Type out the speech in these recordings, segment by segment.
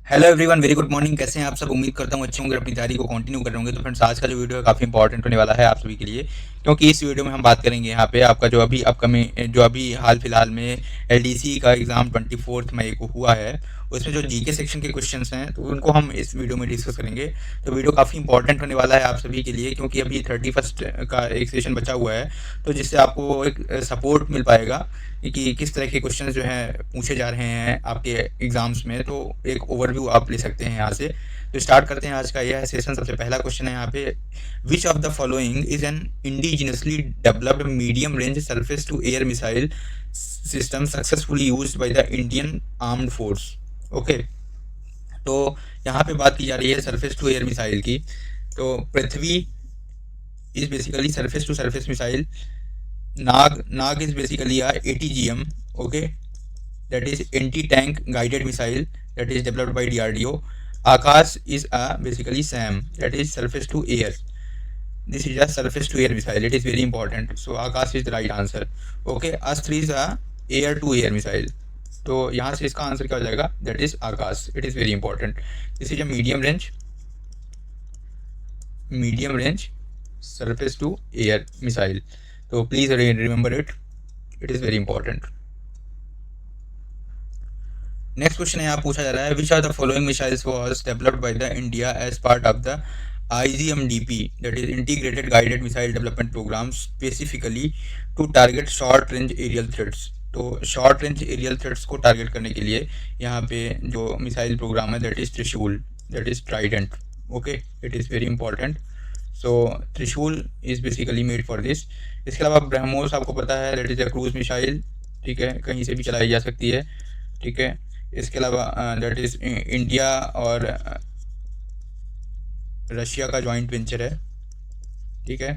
Hello everyone, very good morning. कैसे हैं आप सब? उम्मीद करता हूँ अच्छे होंगे, अपनी तैयारी को कंटिन्यू कर रहे होंगे। तो फ्रेंड्स, आज का जो वीडियो है काफ़ी इंपॉर्टेंट होने वाला है आप सभी के लिए, क्योंकि इस वीडियो में हम बात करेंगे यहाँ पे आपका जो अभी अपकमिंग, जो अभी हाल फिलहाल में एलडीसी का एग्ज़ाम 24 मई को हुआ है, उसमें जो जीके सेक्शन के क्वेश्चंस हैं तो उनको हम इस वीडियो में डिस्कस करेंगे। तो वीडियो काफ़ी इंपॉर्टेंट होने वाला है आप सभी के लिए, क्योंकि अभी 31 का एक सेशन बचा हुआ है, तो जिससे आपको एक सपोर्ट मिल पाएगा कि किस तरह के क्वेश्चन जो हैं पूछे जा रहे हैं आपके एग्जाम्स में। तो एक ओवरव्यू आप ले सकते हैं यहाँ से। तो स्टार्ट करते हैं आज का यह सेशन। सबसे पहला क्वेश्चन है यहाँ पे, which of the following is an indigenously developed medium range surface to air missile system successfully used by the Indian armed force. Okay, तो यहाँ पे बात की जा रही है सरफेस टू एयर मिसाइल की। तो Prithvi is basically surface to surface missile. Nag is basically a ATGM, okay, that is anti-tank guided missile that is developed by DRDO. Akash is a basically SAM, that is surface to air. This is a surface to air missile. It is very important. So Akash is the right answer. Okay, Astra is a air to air missile. तो यहाँ से इसका answer क्या हो जाएगा? That is Akash. It is very important. This is a medium range surface to air missile. तो please remember it. It is very important. Next question यहाँ पूछा जा रहा है, which are the following missiles was developed by the India as part of the IGMDP, that is integrated guided missile development programme, specifically to target short range aerial threats. तो short range aerial threats को target करने के लिए यहाँ पे जो missile programme है that is Trishul, that is trident. Okay, it is very important. So Trishul is basically made for this. इसके अलावा ब्रह्मोस आपको पता है, that is a cruise missile. ठीक है, कहीं से भी चलाई जा सकती है. ठीक है, इसके अलावा दैट इज इंडिया और रशिया का जॉइंट वेंचर है. ठीक है,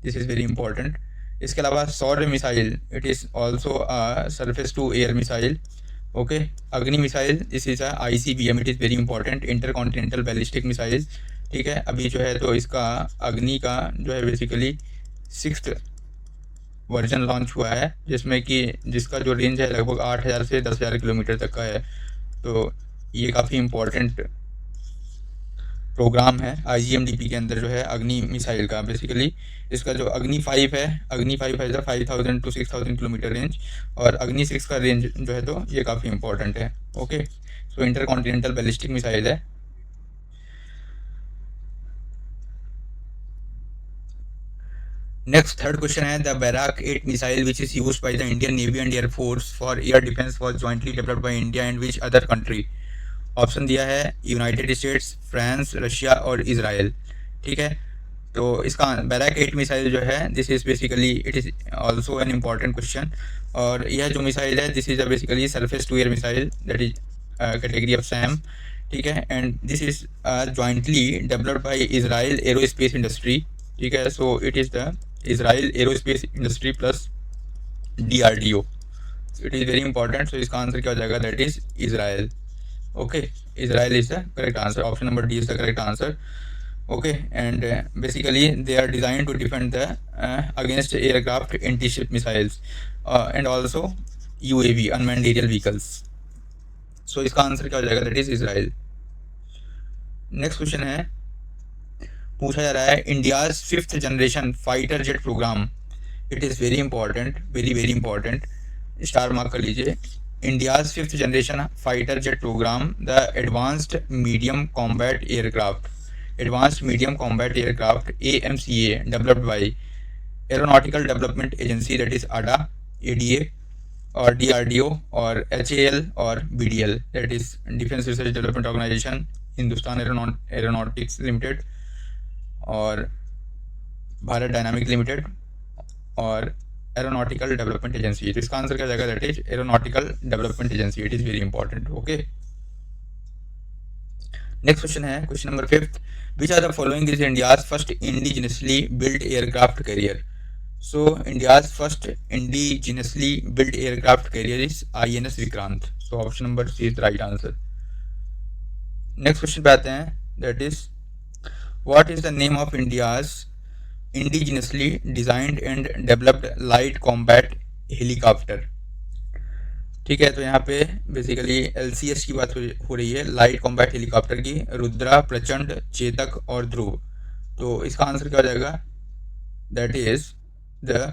दिस इज़ वेरी इंपॉर्टेंट. इसके अलावा Shaurya missile, it is also surface to air missile. Okay, Agni missile, this is a ICBM. It is very important. Intercontinental ballistic missile. ठीक है, अभी जो है तो इसका अग्नि का जो है बेसिकली 6th वर्जन लॉन्च हुआ है, जिसमें कि जिसका जो रेंज है लगभग 8,000 से 10,000 किलोमीटर तक का है. तो ये काफ़ी इम्पोर्टेंट प्रोग्राम है IGMDP के अंदर जो है अग्नि मिसाइल का. बेसिकली इसका जो अग्नि 5 है, अग्नि 5 है 5,000 टू 6,000 किलोमीटर रेंज, और अग्नि 6 का रेंज जो है तो ये काफ़ी इंपॉर्टेंट है. ओके, सो इंटरकॉन्टिनेंटल बैलिस्टिक मिसाइल है. नेक्स्ट थर्ड क्वेश्चन है, the बैराक 8 missile which is used by the Indian navy and air force for air defence was jointly developed by India and which other country. Option दिया है United states, France, Russia और Israel. ठीक है, तो इसका बैराक 8 missile जो है this is basically it is also an important question. और यह जो मिसाइल है this is a basically surface to air missile, that is category of SAM. ठीक है, and this is jointly developed by Israel Aerospace Industry. ठीक है, so it is the Israel Aerospace Industry plus DRDO. It is very important. So इसका answer क्या हो जाएगा? That is Israel. Okay, Israel is the correct answer. Option number D is the correct answer. Okay, and basically they are designed to defend the against aircraft anti-ship missiles and also UAV, unmanned aerial vehicles. So इसका answer क्या हो जाएगा? That is Israel. Next question है, पूछा जा रहा है, India's 5th generation fighter jet program. It is very important, very very important. Star mark कर लीजिए. India's 5th generation fighter jet program, the Advanced Medium Combat Aircraft AMCA, developed by Aeronautical Development Agency, that is ADA, ADA, or DRDO, or HAL, or BDL, that is Defense Research Development Organization, Hindustan Aeronautics Limited, और Bharat Dynamic Limited, और Aeronautical Development Agency. तो इसका answer क्या जाएगा? That is Aeronautical Development Agency. It is very important. Okay, next question है, question number 5th, which are the following is India's first indigenously build aircraft carrier. So India's first indigenously build aircraft carrier is INS Vikrant. So option number C is the right answer. Next question पे आते हैं, that is what is the name of India's indigenously designed and developed light combat helicopter. ठीक है, तो यहाँ पे basically LCS की बात हो रही है, लाइट कॉम्बैट हेलीकॉप्टर की, रुद्रा, प्रचंड, चेतक और ध्रुव। तो इसका आंसर क्या हो जाएगा? That is the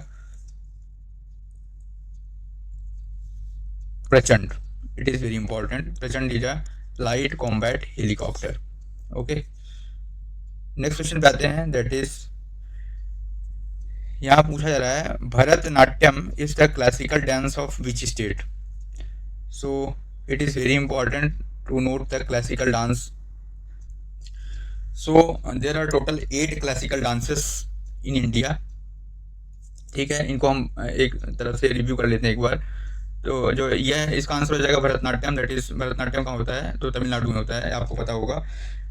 Prachand. It is very important. Prachand is a light combat helicopter. Okay, next question पे आते हैं। दैट इज, यहाँ पूछा जा रहा है, Bharatanatyam is the classical dance of which state? So it is very important to note the classical dance. So there are total 8 classical dances in India. ठीक है, इनको हम एक तरफ से रिव्यू कर लेते हैं एक बार। तो जो यह इसका आंसर हो जाएगा भरतनाट्यम। दैट इज, भरतनाट्यम कहाँ होता है? तो तमिलनाडु में होता है, आपको पता होगा।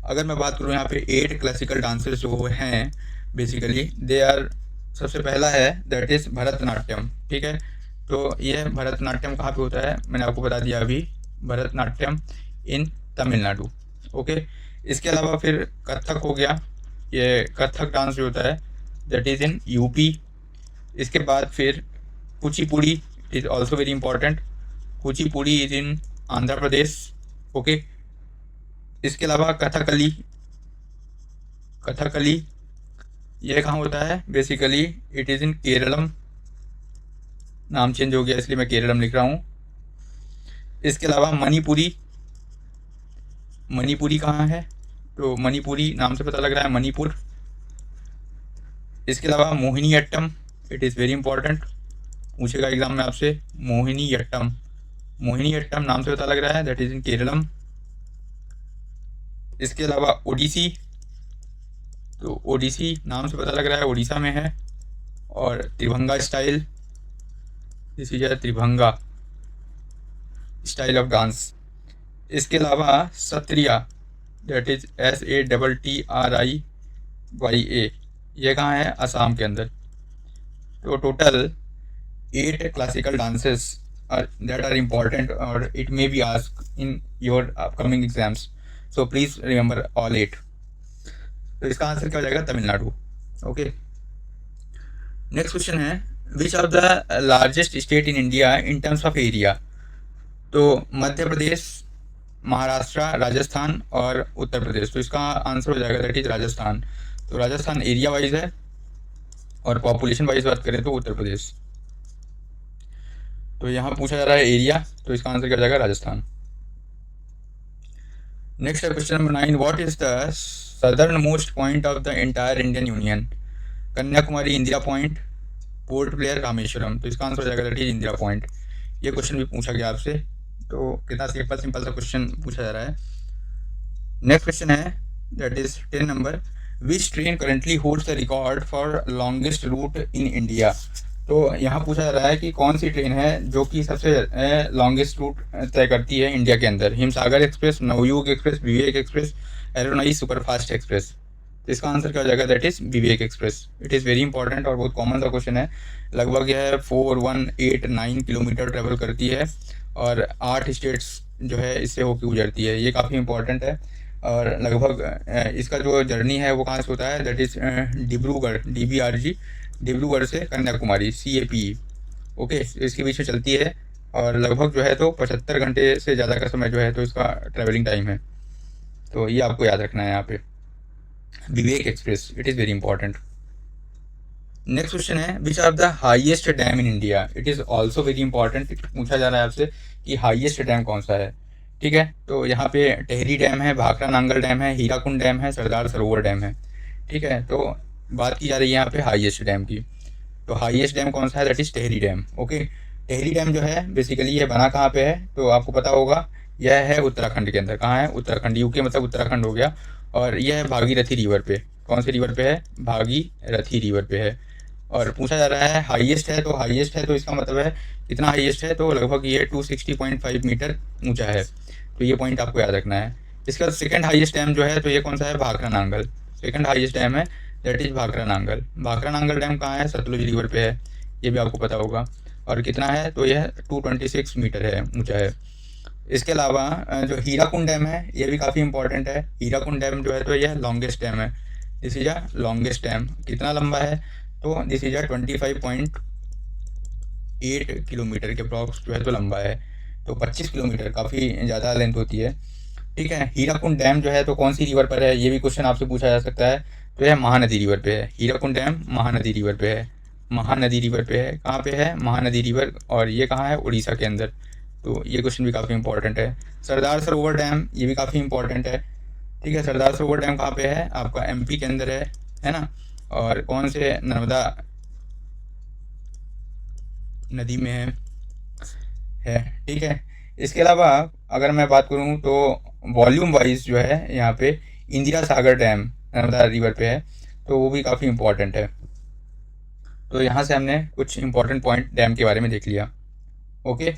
अगर मैं बात करूँ यहाँ पे 8 क्लासिकल डांसेस जो हैं बेसिकली दे आर, सबसे पहला है दैट इज भरतनाट्यम। ठीक है, तो यह भरतनाट्यम कहाँ पे होता है? मैंने आपको बता दिया अभी, भरतनाट्यम इन तमिलनाडु। ओके, इसके अलावा फिर कथक हो गया। ये कथक डांस जो होता है दैट इज़ इन यूपी। इसके बाद फिर Kuchipudi is also very important. Kuchipudi is in Andhra Pradesh. Okay, इसके अलावा कथकली, कथकली ये कहाँ होता है? Basically it is in Keralam. नाम चेंज हो गया इसलिए मैं केरलम लिख रहा हूँ। इसके अलावा मणिपुरी, मणिपुरी कहाँ है? तो मणिपुरी नाम से पता लग रहा है मणिपुर। इसके अलावा Mohiniyattam, it is very important, पूछेगा एग्जाम में आपसे। मोहिनीअट्टम, मोहिनीअट्टम नाम से पता लग रहा है दैट इज़ इन केरलम। इसके अलावा ओडिसी, तो ओडिसी नाम से पता लग रहा है उड़ीसा में है। और Tribhanga style, this is Tribhanga style of dance. इसके अलावा सत्रिया, दैट इज SATTRIYA, ये कहाँ है? असम के अंदर। तो total 8 classical dances that are important or it may be asked in your upcoming exams, so please remember all 8। तो इसका आंसर क्या हो जाएगा? तमिलनाडु। ओके, नेक्स्ट क्वेश्चन है, विच of the largest state in India in terms of area? तो मध्य प्रदेश, महाराष्ट्र, राजस्थान और उत्तर प्रदेश। तो इसका आंसर हो जाएगा दैट इज राजस्थान। तो राजस्थान एरिया वाइज है और पॉपुलेशन वाइज बात करें तो उत्तर प्रदेश। तो यहाँ पूछा जा रहा है एरिया, तो इसका आंसर क्या हो जाएगा? राजस्थान। नेक्स्ट है question number 9, what is the southern most point of the entire Indian union? Kanyakumari, Indira point, port Blair, Rameswaram. तो इसका आंसर हो जाएगा दैट इज इंदिरा पॉइंट। ये क्वेश्चन भी पूछा गया आपसे, तो कितना सिंपल सा क्वेश्चन पूछा जा रहा है। नेक्स्ट क्वेश्चन है that is 10 number, which train currently holds the record for longest route in India? तो यहाँ पूछा जा रहा है कि कौन सी ट्रेन है जो कि सबसे लॉन्गेस्ट रूट तय करती है इंडिया के अंदर? हिमसागर एक्सप्रेस, नवयुग एक्सप्रेस, विवेक एक्सप्रेस, एरोनई सुपरफास्ट एक्सप्रेस। तो इसका आंसर क्या हो जाएगा? That is Vivek Express. It is very important और बहुत कॉमन सा क्वेश्चन है। लगभग यह 4189 किलोमीटर ट्रेवल करती है और 8 स्टेट्स जो है इससे होकर गुजरती है। ये काफ़ी इंपॉर्टेंट है। और लगभग इसका जो जर्नी है वो कहाँ से होता है? That is Dibrugarh, DBRG, Dibrugarh से कन्याकुमारी, CAPE। ओके, इसके बीच में चलती है और लगभग जो है तो 75 घंटे से ज़्यादा का समय जो है तो इसका ट्रैवलिंग टाइम है। तो ये आपको याद रखना है यहाँ पे, Vivek Express. It is very important. Next question है, which are the highest dam in India? It is also very important. पूछा जा रहा है आपसे कि हाईएस्ट डैम कौन सा है। ठीक है, तो यहाँ पे टेहरी डैम है, भाखड़ा नांगल डैम है, हीराकुंड डैम है, सरदार सरोवर डैम है। ठीक है, तो बात की जा रही है यहाँ पे हाईएस्ट डैम की। तो हाईएस्ट डैम कौन सा है? That is Tehri dam. Okay, Tehri dam जो है बेसिकली ये बना कहाँ पे है? तो आपको पता होगा यह है उत्तराखंड के अंदर। कहाँ है? उत्तराखंड। यूके मतलब उत्तराखंड हो गया। और यह है भागीरथी रिवर पे। कौन सी रिवर पे है? भागीरथी रिवर पे है। और पूछा जा रहा है हाईएस्ट है, तो हाईएस्ट है तो इसका मतलब है कितना हाईएस्ट है? तो लगभग ये 260.5 मीटर ऊंचा है। तो ये पॉइंट आपको याद रखना है। इसके बाद सेकंड हाईएस्ट डैम जो है तो ये कौन सा है? Bhakra Nangal. Second highest dam है that is Bhakra Nangal. Bhakra Nangal dam कहाँ है? सतलुज रिवर पे है। ये भी आपको पता होगा। और कितना है? तो यह 226 मीटर है, ऊंचा है। इसके अलावा जो हीराकुंड डैम है ये भी काफ़ी इंपॉर्टेंट है। हीराकुंड डैम जो है तो यह लॉन्गेस्ट डैम है। This is a longest dam. कितना लंबा है? तो दिस इज अ 25.8 किलोमीटर के अप्रॉक्स जो है तो लंबा है। तो 25 किलोमीटर काफ़ी ज़्यादा लेंथ होती है। ठीक है, हीराकुंड डैम जो है तो कौन सी रिवर पर है, ये भी क्वेश्चन आपसे पूछा जा सकता है। तो यह महानदी रिवर पे है। हीराकुंड डैम महानदी रिवर पे है, महानदी रिवर पे है। कहाँ पे है? महानदी रिवर। और ये कहाँ है? उड़ीसा के अंदर। तो ये क्वेश्चन भी काफ़ी इंपॉर्टेंट है। सरदार सरोवर डैम, ये भी काफ़ी इंपॉर्टेंट है। ठीक है, सरदार सरोवर डैम कहाँ पे है? आपका एमपी के अंदर है ना। और कौन से नर्मदा नदी में है। ठीक है, इसके अलावा अगर मैं बात करूँ तो वॉल्यूम वाइज जो है यहाँ पे इंदिरा सागर डैम नर्मदा रिवर पे है, तो वो भी काफ़ी इम्पोर्टेंट है। तो यहाँ से हमने कुछ इम्पोर्टेंट पॉइंट डैम के बारे में देख लिया। ओके,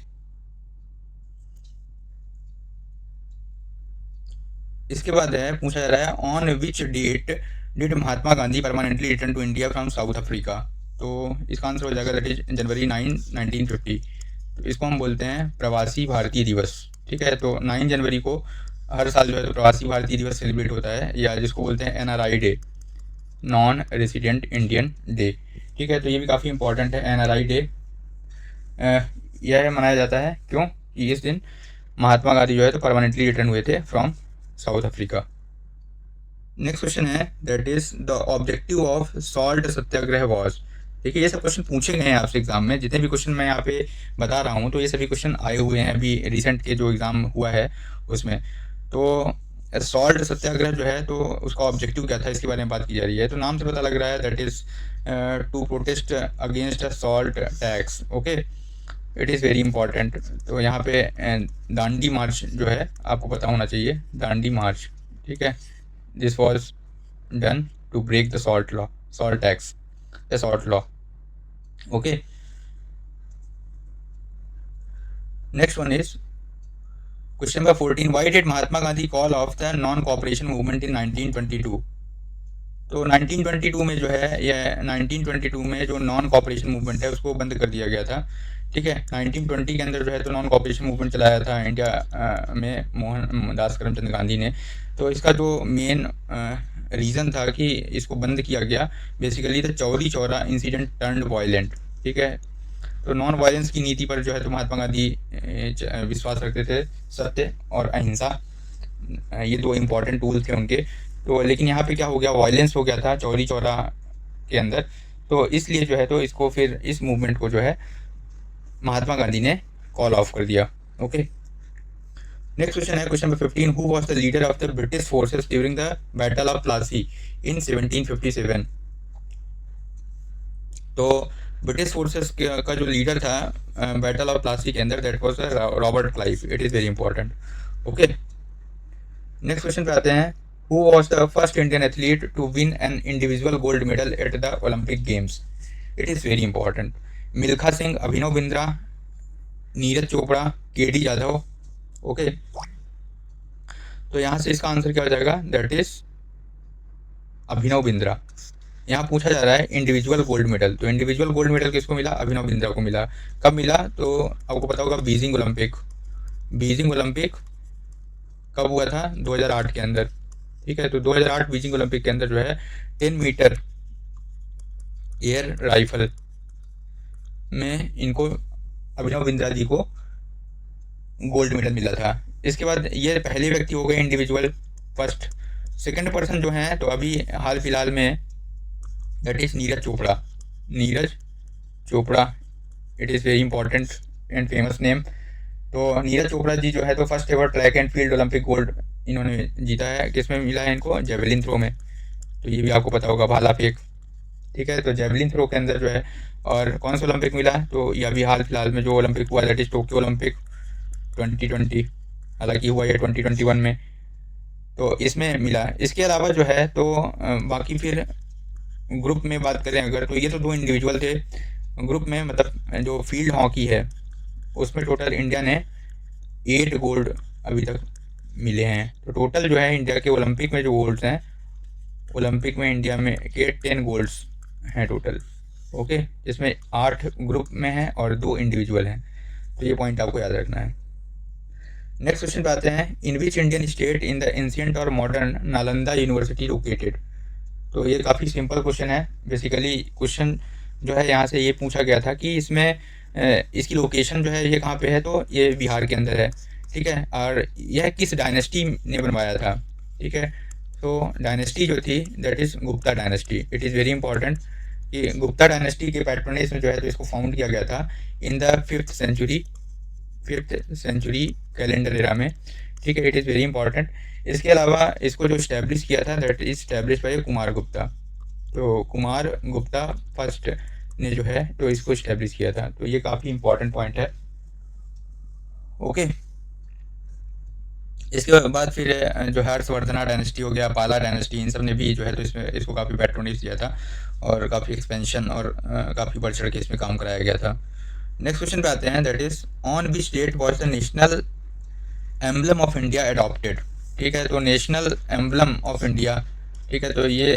इसके बाद है पूछा जा रहा है on which date did Mahatma Gandhi permanently return to India from South Africa. तो इसका आंसर हो जाएगा दैट इज जनवरी 9, 1950। तो इसको हम बोलते हैं प्रवासी भारतीय दिवस। ठीक है, तो 9 जनवरी को हर साल जो है तो प्रवासी भारतीय दिवस सेलिब्रेट होता है, या जिसको बोलते हैं NRI day, non resident Indian day. ठीक है, तो ये भी काफ़ी इंपॉर्टेंट है एनआरआई डे। यह मनाया जाता है क्यों कि इस दिन महात्मा गांधी जो है तो परमानेंटली रिटर्न हुए थे from South Africa. Next question है that is the objective of salt Satyagraha was. देखिए, ये सब क्वेश्चन पूछे गए हैं आपसे एग्जाम में। जितने भी क्वेश्चन मैं यहाँ पे बता रहा हूँ तो ये सभी क्वेश्चन आए हुए हैं अभी रिसेंट के जो एग्ज़ाम हुआ है उसमें। तो सॉल्ट सत्याग्रह जो है तो उसका ऑब्जेक्टिव क्या था, इसके बारे में बात की जा रही है। तो नाम से पता लग रहा है that is to protest against salt tax. Okay, it is very important. तो यहाँ पे दांडी मार्च जो है आपको पता होना चाहिए, दांडी मार्च। ठीक है, this was done to break the salt law, salt tax, the salt law. Okay, next one is question number 14, why did Mahatma Gandhi call off the non cooperation movement in 1922। तो 1922 में जो है, यह 1922 में जो नॉन कोऑपरेशन मूवमेंट है उसको बंद कर दिया गया था। ठीक है, 1920 के अंदर जो है तो नॉन कोऑपरेशन मूवमेंट चलाया था इंडिया में मोहनदास करमचंद गांधी ने। तो इसका जो मेन रीज़न था कि इसको बंद किया गया, basically the Chauri Chaura incident turned violent. ठीक है, तो नॉन वायलेंस की नीति पर जो है तो महात्मा गांधी विश्वास रखते थे, सत्य और अहिंसा, ये दो इम्पॉर्टेंट टूल थे उनके। तो लेकिन यहाँ पे क्या हो गया, वायलेंस हो गया था चौरी चौरा के अंदर। तो इसलिए जो है तो इसको फिर इस मूवमेंट को जो है महात्मा गांधी ने कॉल ऑफ कर दिया। ओके, नेक्स्ट क्वेश्चन है question number 15, who was the leader of the British forces during the battle of Plassey in 1757। तो ब्रिटिश फोर्सेस का जो लीडर था बैटल ऑफ प्लासी के अंदर, that was Robert Clive. It is very important. Okay, next question पे आते हैं, who was the first Indian athlete to win an individual gold medal at the Olympic games. It is very important. Milkha Singh, Abhinav Bindra, Neeraj Chopra, KD Yadav. Okay, तो यहाँ से इसका answer क्या हो जाएगा, दैट इज अभिनव बिंद्रा। यहाँ पूछा जा रहा है इंडिविजुअल गोल्ड मेडल, तो इंडिविजुअल गोल्ड मेडल किसको मिला, अभिनव बिंद्रा को मिला। कब मिला, तो आपको पता होगा बीजिंग ओलंपिक। बीजिंग ओलंपिक कब हुआ था, 2008 के अंदर। ठीक है, तो 2008 बीजिंग ओलंपिक के अंदर जो है 10 मीटर एयर राइफल में इनको, अभिनव बिंद्रा जी को गोल्ड मेडल मिला था। इसके बाद ये पहले व्यक्ति हो गए इंडिविजुअल फर्स्ट। सेकंड पर्सन जो है तो अभी हाल फिलहाल में, that is Neeraj Chopra. Neeraj Chopra, it is very important and famous name. तो नीरज चोपड़ा जी जो है तो first ever track and field Olympic gold इन्होंने जीता है। किस में मिला है इनको, जेवलिन थ्रो में। तो ये भी आपको पता होगा, भाला फेंक। ठीक है, तो जेवलिन थ्रो के अंदर जो है, और कौन सा ओलंपिक मिला, तो ये अभी हाल फिलहाल में जो ओलंपिक हुआ दैट इज टोक्यो ओलंपिक 2020, हालांकि हुआ ये 2021 में, तो इसमें मिला। इसके अलावा जो है तो बाकी फिर ग्रुप में बात करें अगर, तो ये तो दो इंडिविजुअल थे। ग्रुप में मतलब जो फील्ड हॉकी है उसमें टोटल इंडिया ने 8 गोल्ड अभी तक मिले हैं। तो टोटल जो है इंडिया के ओलंपिक में जो गोल्ड्स हैं, ओलंपिक में इंडिया में के 10 गोल्ड्स हैं टोटल। ओके, जिसमें 8 ग्रुप में हैं और 2 इंडिविजुअल हैं। तो ये पॉइंट आपको याद रखना है। नेक्स्ट क्वेश्चन पे आते हैं, in which Indian state in the ancient और मॉडर्न नालंदा यूनिवर्सिटी लोकेटेड। तो ये काफ़ी सिंपल क्वेश्चन है। बेसिकली क्वेश्चन जो है यहाँ से ये पूछा गया था कि इसमें इसकी लोकेशन जो है ये कहाँ पे है, तो ये बिहार के अंदर है, ठीक है। और यह किस डायनेस्टी ने बनवाया था, ठीक है। तो डायनेस्टी जो थी that is Gupta dynasty. It is very important कि गुप्ता डायनेस्टी के पैट्रोनेज में जो है तो इसको फाउंड किया गया था in the 5th century calendar era में, ठीक है। It is very important. इसके अलावा इसको जो इस्टेब्लिश किया था that is establish by Kumar Gupta. तो कुमार गुप्ता फर्स्ट ने जो है तो इसको इस्टेब्लिश किया था। तो ये काफ़ी इंपॉर्टेंट पॉइंट है, ओके। इसके बाद फिर जो हर्षवर्धना डायनेस्टी हो गया, पाला डायनेस्टी, इन सब ने भी जो है तो इसमें इसको काफ़ी पैट्रोनेज दिया था और काफ़ी एक्सपेंशन और काफ़ी बढ़ चढ़ के इसमें काम कराया गया था। नेक्स्ट क्वेश्चन पे आते हैं, that is on which date was the national emblem of India adopted, ठीक है। तो नेशनल एम्बलम ऑफ इंडिया, ठीक है, तो ये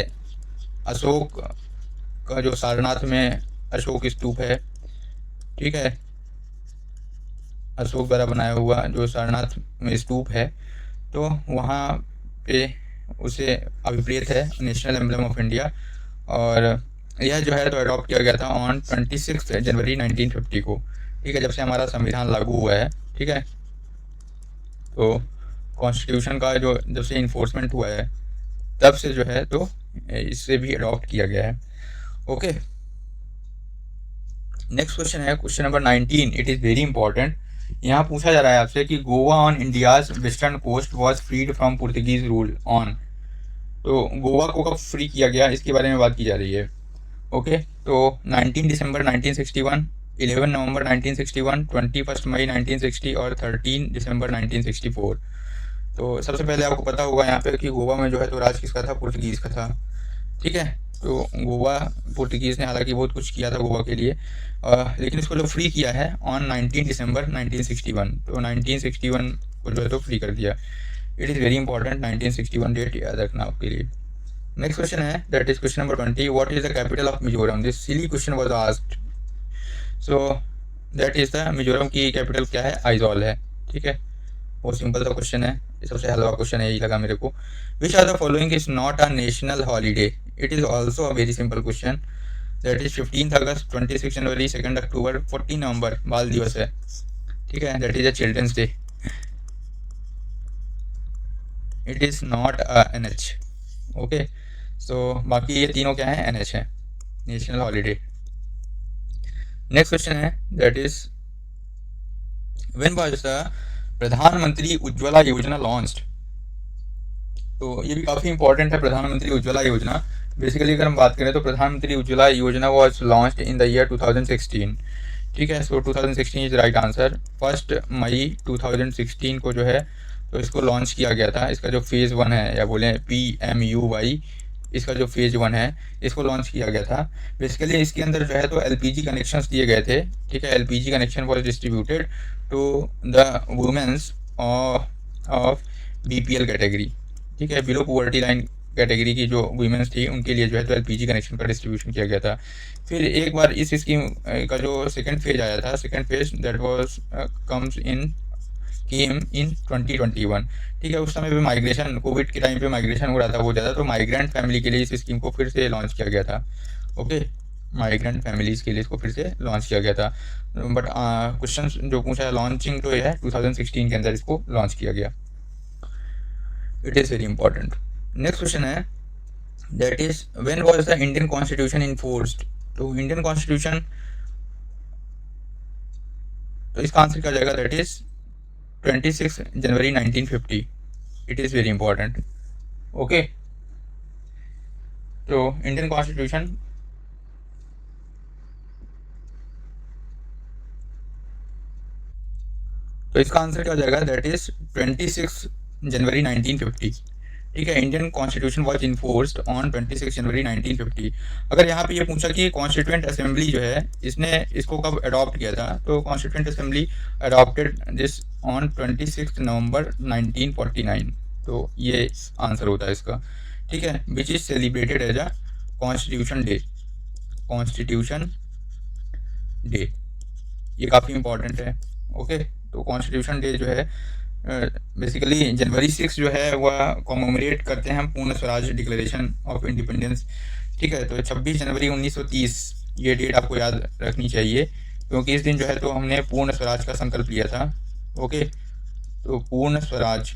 अशोक का जो सारनाथ में अशोक स्तूप है, ठीक है, अशोक द्वारा बनाया हुआ जो सारनाथ में स्तूप है, तो वहाँ पे उसे अभिप्रेत है नेशनल एम्बलम ऑफ इंडिया। और यह जो है तो अडॉप्ट किया गया था ऑन 26 जनवरी 1950 को, ठीक है, जब से हमारा संविधान लागू हुआ है, ठीक है। तो कॉन्स्टिट्यूशन का जो जब से इन्फोर्समेंट हुआ है तब से जो है तो इससे भी अडॉप्ट किया गया है, ओके। नेक्स्ट क्वेश्चन है question number 19। It is very important. यहाँ पूछा जा रहा है आपसे कि Goa on India's western coast was freed from Portuguese rule on. तो गोवा को कब फ्री किया गया इसके बारे में बात की जा रही है, ओके। तो 19 दिसंबर 1961, 11 नवंबर 1961, 21 मई 1960 और 13 दिसंबर 1964। तो सबसे पहले आपको पता होगा यहाँ पे कि गोवा में जो है तो राज किसका था, पुर्तगीज़ का था, ठीक है। तो गोवा पुर्तगीज़ ने हालांकि बहुत कुछ किया था गोवा के लिए, लेकिन इसको जो फ्री किया है ऑन 19 दिसंबर 1961। तो 1961 को जो है तो फ्री कर दिया। It is very important, 1961 date याद रखना आपके लिए। नेक्स्ट क्वेश्चन है that is question number 20। What is the capital of Mizoram? This silly question was asked. So that is the Mizoram की कैपिटल क्या है, आइजॉल है, ठीक है। बहुत सिंपल सा क्वेश्चन है, ये सबसे हलवा क्वेश्चन है, यही लगा मेरे को। Which are the following is not a national holiday? It is also a very simple question. That is 15 August, 26 January, 2 October, 14 November बाल दिवस है, ठीक है। That is a children's day. It is not a NH, okay. So बाकी ये तीनों क्या है, NH है, नेशनल हॉलीडे। नेक्स्ट क्वेश्चन है that is when was the Pradhan Mantri Ujjwala योजना लॉन्च्ड? तो ये भी काफ़ी इंपॉर्टेंट है, प्रधानमंत्री उज्ज्वला योजना। बेसिकली अगर हम बात करें तो प्रधानमंत्री उज्ज्वला योजना was launched in the year 2016, ठीक है। सो 2016 इज राइट आंसर। 1 मई 2016 को जो है तो इसको लॉन्च किया गया था। इसका जो फेज़ 1 है या बोलें PMUY, इसका जो फेज़ 1 है इसको लॉन्च किया गया था। बेसिकली इसके अंदर जो है तो LPG कनेक्शंस दिए गए थे, ठीक है। LPG connection was distributed to the womens of BPL category, ठीक है, बिलो पॉवर्टी लाइन कैटेगरी की जो वुमेन्स थी उनके लिए जो है तो LPG कनेक्शन का डिस्ट्रीब्यूशन किया गया था। फिर एक बार इस स्कीम का जो सेकंड फेज आया था, सेकंड फेज दैट वाज केम इन 2021, ठीक है। उस समय पे माइग्रेशन, कोविड के टाइम पे माइग्रेशन हो रहा था बहुत ज़्यादा, तो माइग्रेंट फैमिली के लिए इस स्कीम को फिर से लॉन्च किया गया था, ओके। माइग्रेंट फैमिलीज़ के लिए इसको फिर से लॉन्च किया गया था। बट क्वेश्चन जो पूछा है लॉन्चिंग तो यह है 2016 के अंदर इसको लॉन्च किया गया। It is very important. Next question है that is when was the Indian constitution enforced? तो इंडियन कॉन्स्टिट्यूशन, तो इसका आंसर क्या जाएगा, that is 26 January 1950। It is very important, okay. तो इंडियन कॉन्स्टिट्यूशन, तो इसका आंसर क्या हो जाएगा, दैट इज 26 जनवरी 1950, ठीक है। Indian constitution was enforced on 26 January 1950। अगर यहाँ पे ये पूछा कि कॉन्स्टिट्यूएंट असेंबली जो है इसने इसको कब अडॉप्ट किया था, तो constituent assembly adopted this on 26 November 1949। तो ये आंसर होता है इसका, ठीक है। Which is celebrated as a constitution day, constitution day, ये काफ़ी इंपॉर्टेंट है, ओके। तो कॉन्स्टिट्यूशन डे जो है बेसिकली जनवरी 6 जो है वह कॉमेमोरेट करते हैं हम पूर्ण स्वराज डिक्लेरेशन ऑफ इंडिपेंडेंस, ठीक है। तो 26 जनवरी 1930 ये डेट आपको याद रखनी चाहिए। क्योंकि इस दिन जो है तो हमने पूर्ण स्वराज का संकल्प लिया था। ओके, तो पूर्ण स्वराज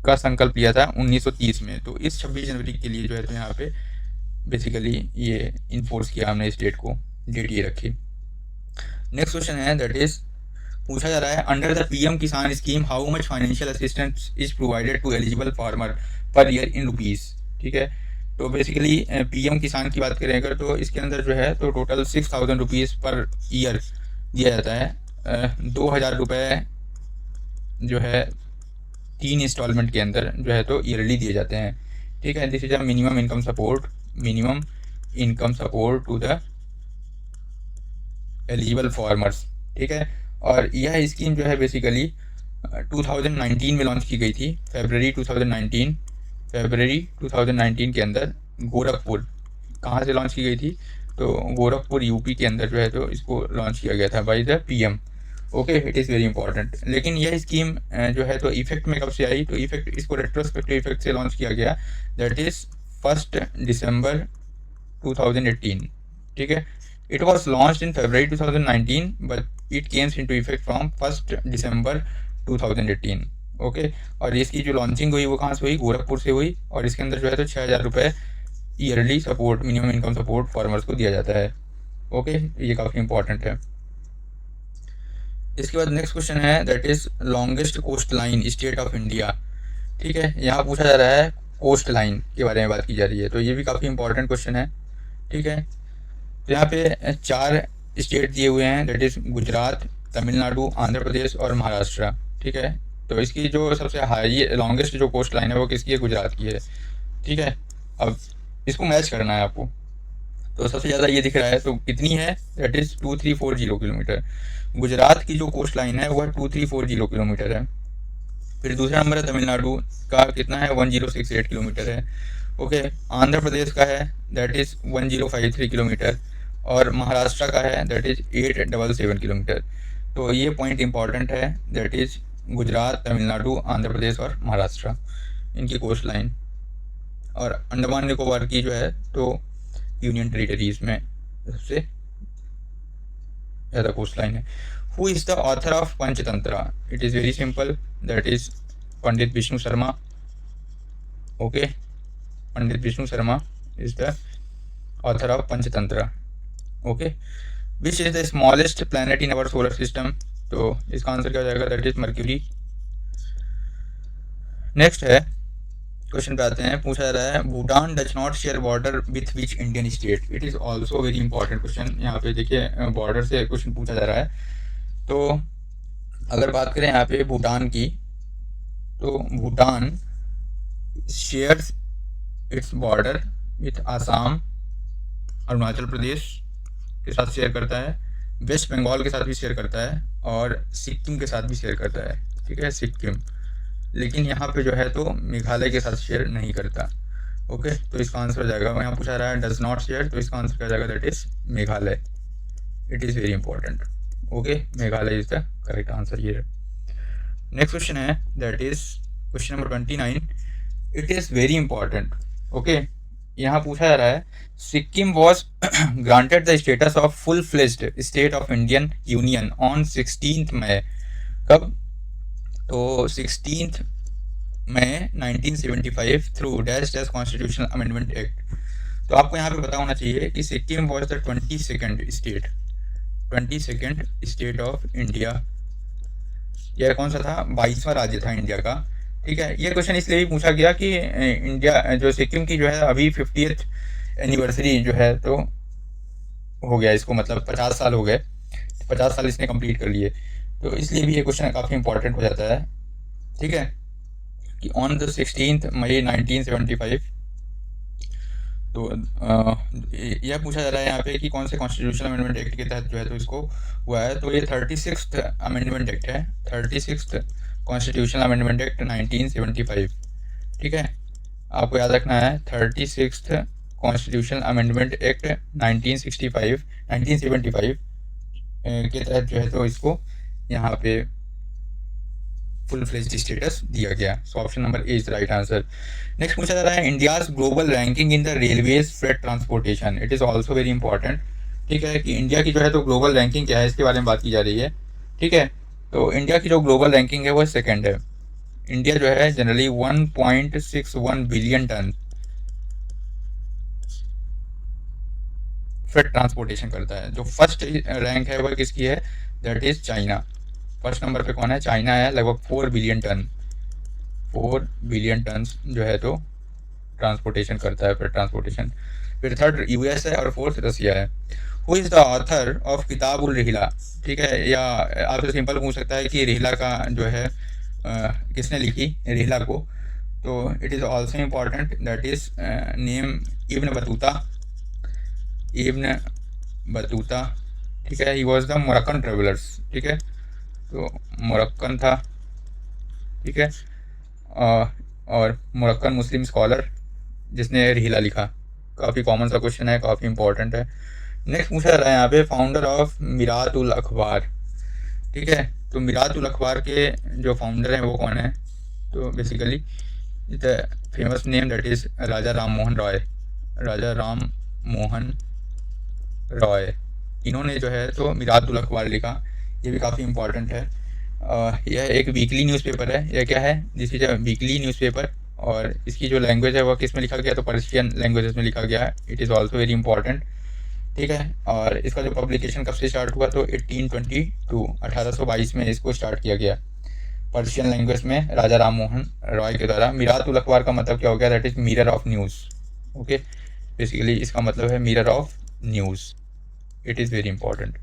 का संकल्प लिया था 1930 में। तो इस 26 जनवरी के लिए जो है तो यहाँ पे बेसिकली ये इन्फोर्स किया हमने इस डेट को, डेट ये रखी। नेक्स्ट क्वेश्चन है दैट इज पूछा जा रहा है under the PM Kisan scheme how much financial assistance is provided to eligible farmer per year in rupees. ठीक है, तो बेसिकली पीएम किसान की बात करें अगर तो इसके अंदर जो है तो टोटल 6000 रुपीज़ पर ईयर दिया जाता है। 2000 रुपये जो है 3 इंस्टॉलमेंट के अंदर जो है तो ईयरली दिए जाते हैं। ठीक है, this is a minimum income support, minimum income support to the eligible farmers. ठीक है, और यह स्कीम जो है बेसिकली 2019 में लॉन्च की गई थी, फरवरी 2019 के अंदर गोरखपुर, कहाँ से लॉन्च की गई थी तो गोरखपुर यूपी के अंदर जो है तो इसको लॉन्च किया गया था by the PM. Okay, it is very important. लेकिन यह स्कीम जो है तो इफेक्ट में कब से आई, तो इफेक्ट इसको रेट्रोस्पेक्टिव इफेक्ट से लॉन्च किया गया, दैट इज़ 1 दिसंबर 2018। ठीक है, it was launch in February 2019 but it Kemps into effect from 1 December 2018। Okay, और इसकी जो लॉन्चिंग हुई वो कहाँ से हुई, गोरखपुर से हुई, और इसके अंदर जो है तो 6000 रुपये yearly support, minimum income support farmers को दिया जाता है। ओके, ये काफ़ी इंपॉर्टेंट है। इसके बाद नेक्स्ट क्वेश्चन है that is longest coast line state of India. ठीक है, यहाँ पूछा जा रहा है कोस्ट लाइन के बारे में बात की जा रही है, तो ये भी काफ़ी इंपॉर्टेंट क्वेश्चन है। ठीक है, तो यहाँ पे 4 स्टेट दिए हुए हैं दैट इज गुजरात, तमिलनाडु, आंध्र प्रदेश और महाराष्ट्र। ठीक है, तो इसकी जो सबसे हाई लॉन्गेस्ट जो कोस्ट लाइन है वो किसकी है, गुजरात की है। ठीक है, अब इसको मैच करना है आपको, तो सबसे ज़्यादा ये दिख रहा है तो कितनी है, दैट इज़ 2340 किलोमीटर। गुजरात की जो कोस्ट लाइन है वह 2340 किलोमीटर है। फिर दूसरा नंबर है तमिलनाडु का, कितना है 1068 किलोमीटर है। ओके, आंध्र प्रदेश का है दैट इज़ 1053 किलोमीटर, और महाराष्ट्र का है दैट इज़ 877 किलोमीटर। तो ये पॉइंट इंपॉर्टेंट है, दैट इज़ गुजरात, तमिलनाडु, आंध्र प्रदेश और महाराष्ट्र, इनकी कोस्ट लाइन। और अंडमान निकोबार की जो है तो यूनियन टेरिटरीज में सबसे ज़्यादा कोस्ट लाइन है। Who is the author of Panchatantra, it is very simple, that is Pandit Vishnu Sharma. Okay, Pandit Vishnu Sharma is the author of Panchatantra. Okay, which is the smallest planet in our solar system, तो इसका answer क्या हो जाएगा, that is mercury. Next है question पे आते हैं, पूछा जा रहा है Bhutan does not share border with which Indian state. It is also very important question. यहाँ पे देखिए बॉर्डर से क्वेश्चन पूछा जा रहा है, तो अगर बात करें यहाँ पे भूटान की, तो Bhutan shares its border with Assam, Arunachal Pradesh के साथ शेयर करता है, वेस्ट बंगाल के साथ भी शेयर करता है, और सिक्किम के साथ भी शेयर करता है। ठीक है, सिक्किम, लेकिन यहाँ पे जो है तो मेघालय के साथ शेयर नहीं करता। ओके, तो इसका आंसर हो जाएगा, यहाँ पूछा रहा है डज नॉट शेयर, तो इसका आंसर क्या जाएगा, that is Meghalaya. It is very important. Okay, Meghalaya is the correct answer ये। नेक्स्ट क्वेश्चन है that is question number 29, it is very important. Okay, यहाँ पूछा जा रहा है Sikkim was granted the status of full fledged state of Indian union on 16 मई, कब, तो 16 मई 1975 through dash dash constitutional amendment act. तो आपको यहाँ पे पता होना चाहिए कि Sikkim was the 22nd state of India. यह कौन सा था, 22वां राज्य था इंडिया का। ठीक है, ये क्वेश्चन इसलिए भी पूछा गया कि इंडिया जो सिक्किम की जो है अभी 50th एनिवर्सरी जो है तो हो गया इसको, मतलब 50 साल हो गए, 50 साल इसने कंप्लीट कर लिए, तो इसलिए भी ये क्वेश्चन काफ़ी इंपॉर्टेंट हो जाता है। ठीक है, कि ऑन द 16 मई 1975, तो यह पूछा जा रहा है यहाँ पे कि कौन से कॉन्स्टिट्यूशनल अमेंडमेंट एक्ट के तहत जो है तो इसको हुआ है, तो ये 36th अमेंडमेंट एक्ट है, 36th कॉन्स्टिट्यूशनल अमेंडमेंट एक्ट 1975। ठीक है, आपको याद रखना है 36th कॉन्स्टिट्यूशनल अमेंडमेंट एक्ट 1975 के तहत जो है तो इसको यहाँ पे फुल फ्लेज्ड स्टेटस दिया गया। सो option number A is right answer. नेक्स्ट पूछा जा रहा है India's global ranking in the railways freight transportation. It is also very important. ठीक है, कि इंडिया की जो है तो ग्लोबल रैंकिंग क्या है इसके बारे में बात की जा रही है। ठीक है, तो इंडिया की जो ग्लोबल रैंकिंग है वो सेकंड है। इंडिया जो है generally 1.61 billion ton freight transportation करता है। जो फर्स्ट रैंक है वह किसकी है, that is China. First number पे कौन है, चाइना है, लगभग 4 बिलियन टन जो है तो ट्रांसपोर्टेशन करता है, फ्रेट ट्रांसपोर्टेशन। फिर थर्ड यूएस है और फोर्थ रसिया है। Who is the author of किताब उल रिहला। ठीक है, या आपसे सिंपल पूछ सकता है कि रिहला का जो है किसने लिखी रिहला को, तो it is also important, that is name Ibn Battuta. Ibn Battuta, ठीक है, ही वॉज द मोरक्कन ट्रेवलर्स। ठीक है, तो मोरक्कन था। ठीक है, और मोरक्कन मुस्लिम स्कॉलर जिसने रिहला लिखा। काफ़ी कॉमन सा क्वेश्चन है, काफ़ी इंपॉर्टेंट है। नेक्स्ट पूछा जा रहा है यहाँ पे फाउंडर ऑफ मिरात उल अखबार। ठीक है, तो मिरात उल अखबार के जो फाउंडर हैं वो कौन है, तो basically the famous name that is Raja Ram Mohan Roy. Raja Ram Mohan Roy, इन्होंने जो है तो मिरात उल अखबार लिखा। ये भी काफ़ी इंपॉर्टेंट है। यह एक वीकली न्यूज़पेपर है। यह क्या है, this is a weekly newspaper, और इसकी जो लैंग्वेज है वह किस में लिखा गया, तो पर्शियन लैंग्वेजेस में लिखा गया है। It is also very important. ठीक है, और इसका जो पब्लिकेशन कब से स्टार्ट हुआ, तो 1822 में इसको स्टार्ट किया गया पर्शियन लैंग्वेज में राजा राम मोहन रॉय के द्वारा। मिरात उल अखबार का मतलब क्या हो गया, that is mirror of news. Okay, basically इसका मतलब है mirror of news. It is very important.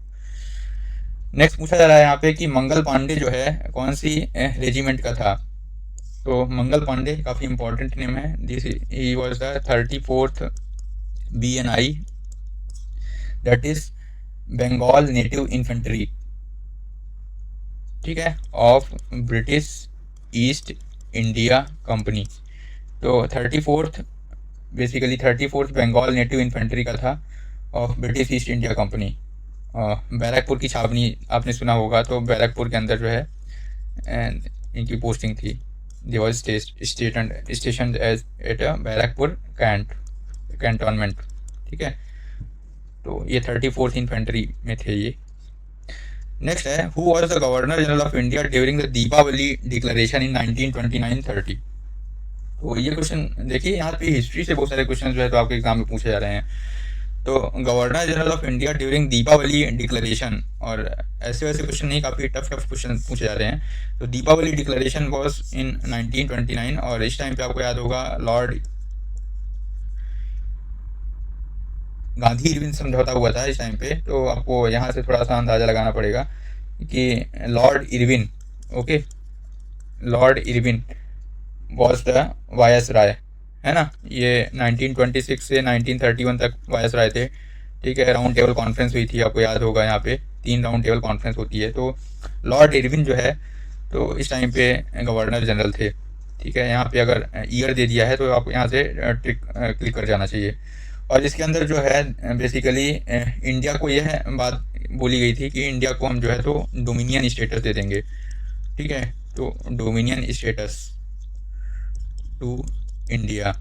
Next पूछा जा रहा है यहाँ पे कि मंगल पांडे जो है कौन सी रेजिमेंट का था, तो मंगल पांडे काफ़ी इंपॉर्टेंट नेम है। This he was the 34th BNI, that is Bengal native infantry. ठीक है, of British East India company. तो 34th, basically 34th Bengal native infantry का था, of British East India company. Barrackpore की छावनी आपने सुना होगा, तो बैरकपुर के अंदर जो है इनकी पोस्टिंग थी। They was station as at Barrackpore cantonment. ठीक है, तो ये 34th इन्फेंट्री में थे ये। नेक्स्ट है who was the governor general of India during the Deepavali declaration in 1929-30। तो ये क्वेश्चन देखिए, यहाँ पे हिस्ट्री से बहुत सारे क्वेश्चन जो है तो आपके एग्जाम में पूछे जा रहे हैं। तो governor general of India during Deepavali declaration, और ऐसे वैसे क्वेश्चन नहीं, काफ़ी टफ क्वेश्चन पूछे जा रहे हैं। तो दीपावली डिक्लेरेशन वॉज इन 1929, और इस टाइम पे आपको याद होगा लॉर्ड गांधी इरविन समझौता हुआ था इस टाइम पे। तो आपको यहाँ से थोड़ा सा अंदाज़ा लगाना पड़ेगा कि Lord Irwin, okay, Lord Irwin was the viceroy, है ना। ये 1926 से 1931 तक वायसराय थे। ठीक है, राउंड टेबल कॉन्फ्रेंस हुई थी, आपको याद होगा, यहाँ पे 3 राउंड टेबल कॉन्फ्रेंस होती है। तो लॉर्ड इरविन जो है तो इस टाइम पे गवर्नर जनरल थे। ठीक है, यहाँ पे अगर ईयर दे दिया है तो आपको यहाँ से क्लिक कर जाना चाहिए। और इसके अंदर जो है बेसिकली इंडिया को यह बात बोली गई थी कि इंडिया को हम जो है तो डोमिनियन स्टेटस दे देंगे। ठीक है, तो डोमिनियन स्टेटस टू इंडिया,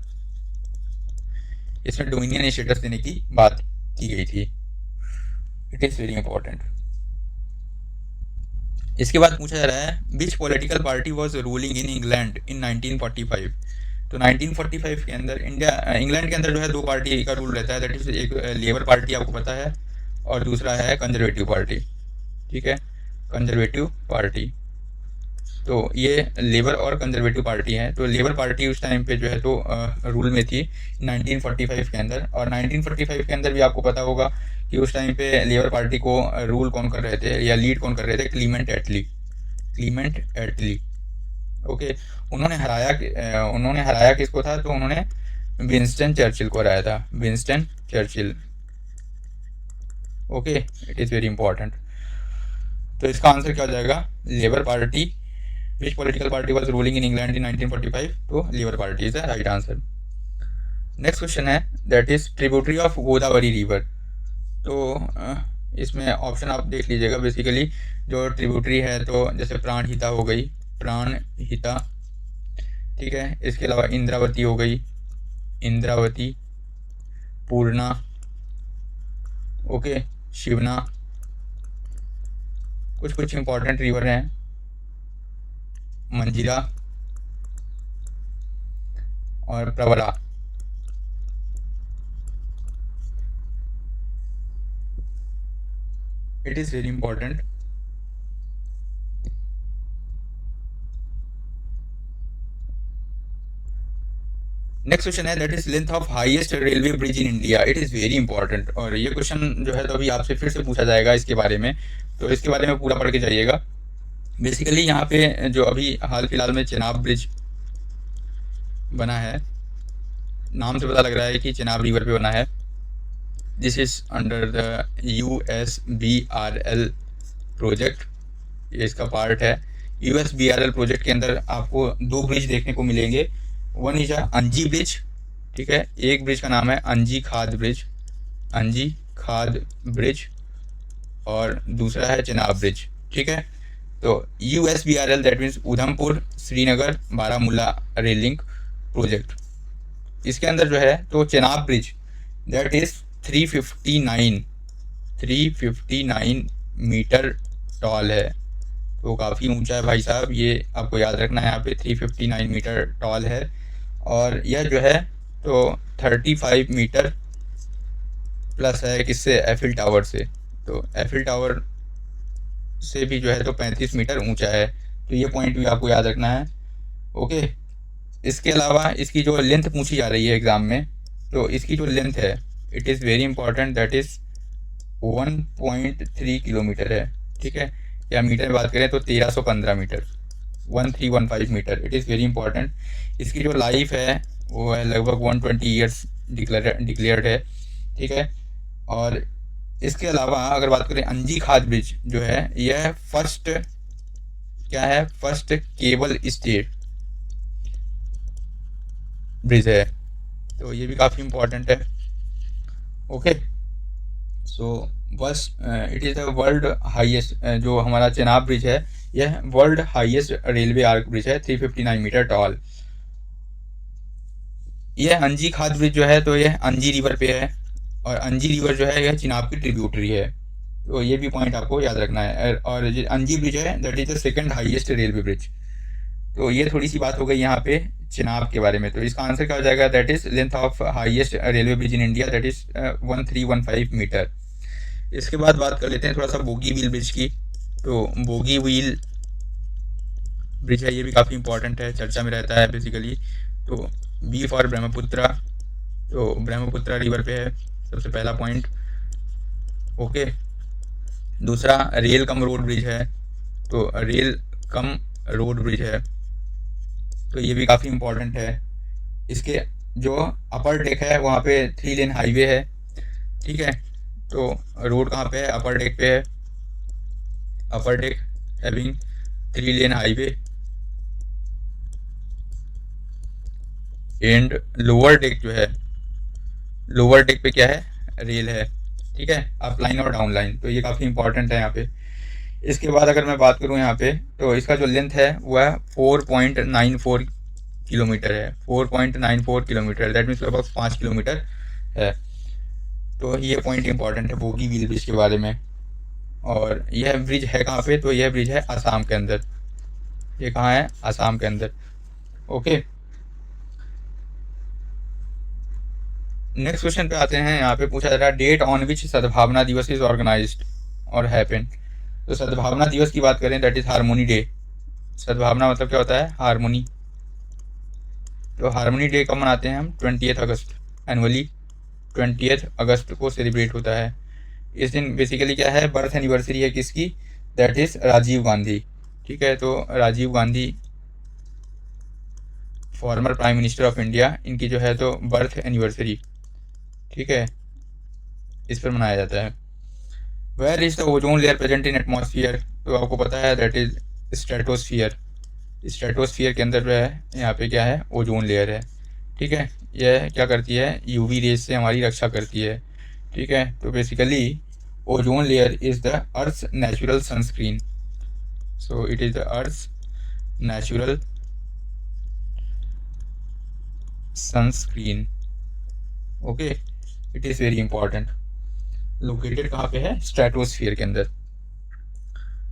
इसमें डोमिनियन स्टेटस देने की बात की गई थी। It is very important. इसके बाद पूछा जा रहा है विच political party was ruling in England in 1945। तो 1945 के अंदर इंग्लैंड के अंदर जो है 2 पार्टी का रूल रहता है, दैट इज एक लेबर पार्टी आपको पता है, और दूसरा है कंजर्वेटिव पार्टी। ठीक है, कंजर्वेटिव पार्टी, तो ये लेबर और कंजर्वेटिव पार्टी है। तो लेबर पार्टी उस टाइम पे जो है तो रूल में थी 1945 के अंदर। और 1945 के अंदर भी आपको पता होगा कि उस टाइम पे लेबर पार्टी को रूल कौन कर रहे थे या लीड कौन कर रहे थे, क्लीमेंट एटली। क्लीमेंट एटली, ओके। उन्होंने हराया किसको था, तो उन्होंने विंस्टन चर्चिल को हराया था, Winston Churchill. Okay, it is very important. तो इसका आंसर क्या हो जाएगा, labour party. Which political party was ruling in England in 1945, तो labour party is the right answer. Next question है that is tributary of Godavari river. तो इसमें option आप देख लीजिएगा। बेसिकली जो ट्रिब्यूटरी है तो जैसे प्राणहिता हो गई, प्राणहिता, ठीक है, इसके अलावा इंद्रावती हो गई, इंद्रावती, पूर्णा, ओके, शिवना, कुछ कुछ इंपॉर्टेंट रिवर हैं, मंजिला और Pravara. It is very important. Next question है that is length of highest railway bridge in India. It is very important, और ये क्वेश्चन जो है तो अभी आपसे फिर से पूछा जाएगा इसके बारे में, तो इसके बारे में पूरा पढ़ के जाइएगा। बेसिकली यहाँ पे जो अभी हाल फिलहाल में चेनाब ब्रिज बना है, नाम से पता लग रहा है कि चेनाब रिवर पे बना है। This is under the USBRL project, ये इसका पार्ट है। USBRL प्रोजेक्ट के अंदर आपको दो ब्रिज देखने को मिलेंगे। वन इज अंजी ब्रिज, ठीक है, एक ब्रिज का नाम है अंजी खाद ब्रिज, अंजी खाद ब्रिज, और दूसरा है चेनाब ब्रिज, ठीक है। तो USBRL that means Udhampur Srinagar Baramulla rail link project, इसके अंदर जो है तो Chenab bridge that is 359 metre tall है, तो काफ़ी ऊंचा है भाई साहब, ये आपको याद रखना है। यहाँ पे 359 मीटर टॉल है, और यह जो है तो 35 मीटर प्लस है किससे, एफिल टावर से। तो एफिल टावर से भी जो है तो 35 मीटर ऊंचा है, तो ये पॉइंट भी आपको याद रखना है, ओके। इसके अलावा इसकी जो लेंथ पूछी जा रही है एग्ज़ाम में, तो इसकी जो लेंथ है it is very important, that is 1.3 kilometre है, ठीक है। या मीटर में बात करें तो 1315 metre, 1315 metre. It is very important. इसकी जो लाइफ है वो है लगभग 120 ईयर्स डिक्लेयर्ड है, ठीक है। और इसके अलावा अगर बात करें अंजी खाद ब्रिज जो है, यह फर्स्ट क्या है, फर्स्ट केबल स्टेट ब्रिज है, तो ये भी काफ़ी इंपॉर्टेंट है, ओके। सो बस it is the world highest, जो हमारा चेनाब ब्रिज है यह world highest railway arch bridge है, 359 मीटर टॉल। यह अंजी खाद ब्रिज जो है तो यह अंजी रिवर पे है, और अंजी रिवर जो है यह चिनाब की ट्रिब्यूटरी है, तो ये भी पॉइंट आपको याद रखना है। और जो अंजी ब्रिज है that is the second highest railway bridge. तो ये थोड़ी सी बात हो गई यहाँ पे चिनाब के बारे में, तो इसका आंसर क्या हो जाएगा, that is length of highest railway bridge in India, that is 1315 metre. इसके बाद बात कर लेते हैं थोड़ा सा बोगी व्हील ब्रिज की। तो बोगी व्हील ब्रिज है, ये भी काफ़ी इंपॉर्टेंट है, चर्चा में रहता है बेसिकली। तो बी फॉर ब्रह्मपुत्रा, तो ब्रह्मपुत्रा रिवर पे है सबसे पहला पॉइंट, ओके। दूसरा रेल कम रोड ब्रिज है, तो रेल कम रोड ब्रिज है, तो ये भी काफ़ी इंपॉर्टेंट है। इसके जो अपर डेक है वहाँ पे 3 लेन हाईवे है, ठीक है। तो रोड कहाँ पे है, अपर डेक पे है, अपर deck having 3 lane highway, and lower deck जो है, लोअर डेक पे क्या है, रेल है, ठीक है, अप लाइन और डाउन लाइन, तो ये काफ़ी इंपॉर्टेंट है यहाँ पे। इसके बाद अगर मैं बात करूँ यहाँ पे, तो इसका जो लेंथ है वह 4.94 किलोमीटर है, 4.94 किलोमीटर, दैट मीन्स लगभग 5 किलोमीटर है। तो ये पॉइंट इंपॉर्टेंट है बोगी व्हील ब्रिज के बारे में। और यह ब्रिज है कहाँ पे, तो यह ब्रिज है आसाम के अंदर, ये कहाँ है, आसाम के अंदर, ओके। नेक्स्ट क्वेश्चन पे आते हैं। यहाँ पे पूछा जा रहा है डेट ऑन विच सद्भावना दिवस इज ऑर्गेनाइज्ड और हैपन। तो सद्भावना दिवस की बात करें दैट इज हारमोनी डे। सद्भावना मतलब क्या होता है, हारमोनी। तो हारमोनी डे कब मनाते हैं हम, 20 अगस्त, एनुअली 20 अगस्त को सेलिब्रेट होता है। इस दिन बेसिकली क्या है, बर्थ एनिवर्सरी है किसकी, दैट इज राजीव गांधी, ठीक है। तो Rajiv Gandhi former prime minister of India, इनकी जो है तो बर्थ एनिवर्सरी, ठीक है, इस पर मनाया जाता है। Where is the ozone layer present in atmosphere, तो आपको पता है दैट इज स्ट्रेटोस्फियर। स्ट्रेटोस्फियर के अंदर जो है यहाँ पे क्या है, ओजोन लेयर है, ठीक है। यह क्या करती है, यूवी रेज से हमारी रक्षा करती है, ठीक है। तो basically ozone layer is the earth natural sunscreen, so it is the earth natural sunscreen, okay. It is very important. Located कहाँ पे है, स्ट्रेटोस्फीयर के अंदर।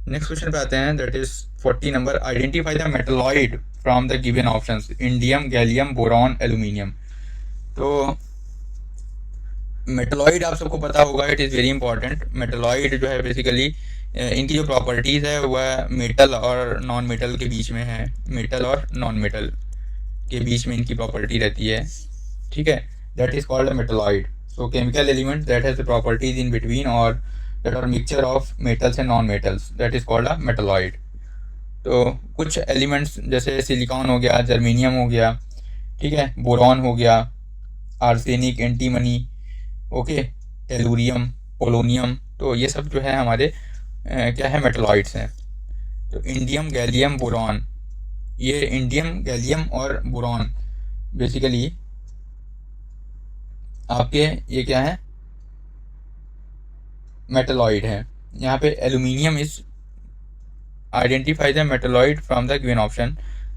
नेक्स्ट क्वेश्चन पे आते हैं, that is 40 number, identify the metalloid from the given options, indium, gallium, boron, aluminium. तो metalloid आप सबको पता होगा, it is very important. Metalloid जो है बेसिकली इनकी जो प्रॉपर्टीज़ है वह मेटल और नॉन मेटल के बीच में है, मेटल और नॉन मेटल के बीच में इनकी प्रॉपर्टी रहती है, ठीक है। That is called a metalloid. So chemical element that has the properties in between और that are mixture of metals and non metals, that is called a metalloid. तो कुछ एलिमेंट्स जैसे सिलिकॉन हो गया, जर्मेनियम हो गया, ठीक है, बोरॉन हो गया, arsenic, antimony, okay, tellurium, polonium, तो ये सब जो है हमारे क्या है, मेटलॉइड्स हैं। तो इंडियम, गैलियम, बोरॉन, ये इंडियम, गैलियम और बोरॉन बेसिकली आपके ये क्या है, मेटलॉइड है। यहाँ पे aluminium is identify the metalloid from the given option.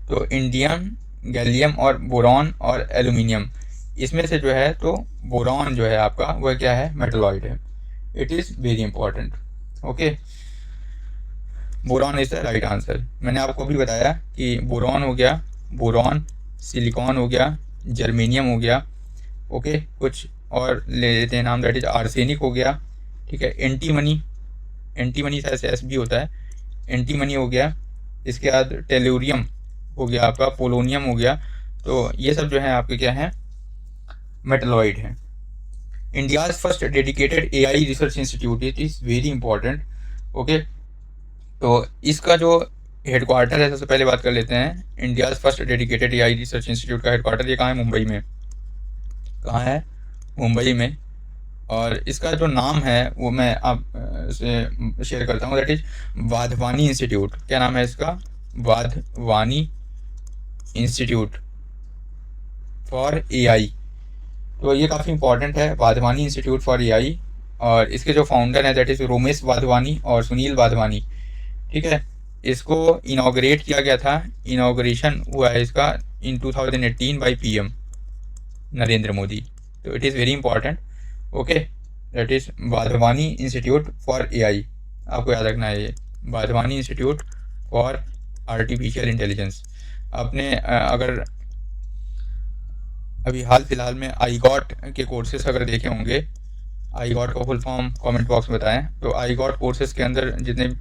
तो इंडियम, गैलियम और बोरॉन और एल्यूमिनियम, इसमें से जो है तो बोरॉन जो है आपका वह क्या है, मेटलॉइड है। It is very important, okay. Boron is the right answer. मैंने आपको भी बताया कि बोरॉन हो गया, बोरॉन, सिलिकॉन हो गया, जर्मेनियम हो गया, ओके, कुछ और ले लेते हैं नाम, दैट इज आर्सेनिक हो गया, ठीक है, एंटीमनी, एंटीमनी शायद एस भी होता है, एंटीमनी हो गया, इसके बाद टेलुरियम हो गया आपका, पोलोनियम हो गया। तो ये सब जो है आपके क्या है, मेटलॉइड है। India's first dedicated AI research institute, it is very important, okay. तो इसका जो हेडक्वार्टर है, सबसे पहले बात कर लेते हैं India's first dedicated AI research institute का हेडक्वार्टर ये कहाँ है, मुंबई में। कहाँ है, मुंबई में। और इसका जो नाम है वो मैं आप से शेयर करता हूँ, दैट इज वाधवानी इंस्टीट्यूट। क्या नाम है इसका, वाधवानी इंस्टीट्यूट फॉर एआई। तो ये काफ़ी इंपॉर्टेंट है, वाधवानी इंस्टीट्यूट फॉर एआई। और इसके जो फाउंडर हैं दैट इज रोमेश वाधवानी और सुनील वाधवानी, ठीक है। इसको इनॉग्रेट किया गया था, इनॉग्रेशन हुआ है इसका इन 2018 बाई पीएम नरेंद्र मोदी। तो it is very important, okay. That is Wadhwani institute for AI, आपको याद रखना है ये, Wadhwani institute for artificial intelligence. आपने अगर अभी हाल फिलहाल में आई गॉट के कोर्सेस अगर देखे होंगे, आई गॉट का फुल फॉर्म कमेंट बॉक्स में बताएं। तो आई गॉट कोर्सेज के अंदर जितने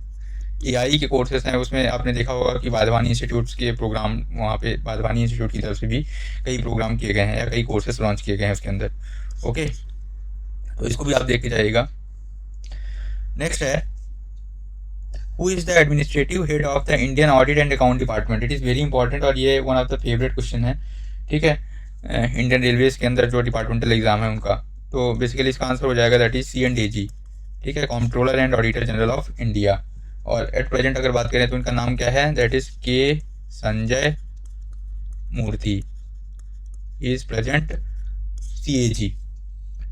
एआई के कोर्सेज हैं उसमें आपने देखा होगा कि वाधवानी इंस्टीट्यूट्स के प्रोग्राम, वहाँ पे वाधवानी इंस्टीट्यूट की तरफ से भी कई प्रोग्राम किए गए हैं या कई कोर्सेज लॉन्च किए गए हैं उसके अंदर, ओके। तो इसको भी आप देख के जाइएगा। नेक्स्ट है, who is the administrative head of the Indian audit and account department. It is very important और ये one of the favourite question है, ठीक है, इंडियन रेलवेज के अंदर जो डिपार्टमेंटल एग्जाम है उनका। तो बेसिकली इसका आंसर हो जाएगा दैट इज CNDG, ठीक है, controller and auditor general of India. और एट प्रेजेंट अगर बात करें तो इनका नाम क्या है, that is K Sanjay Murthy, he is present CAG।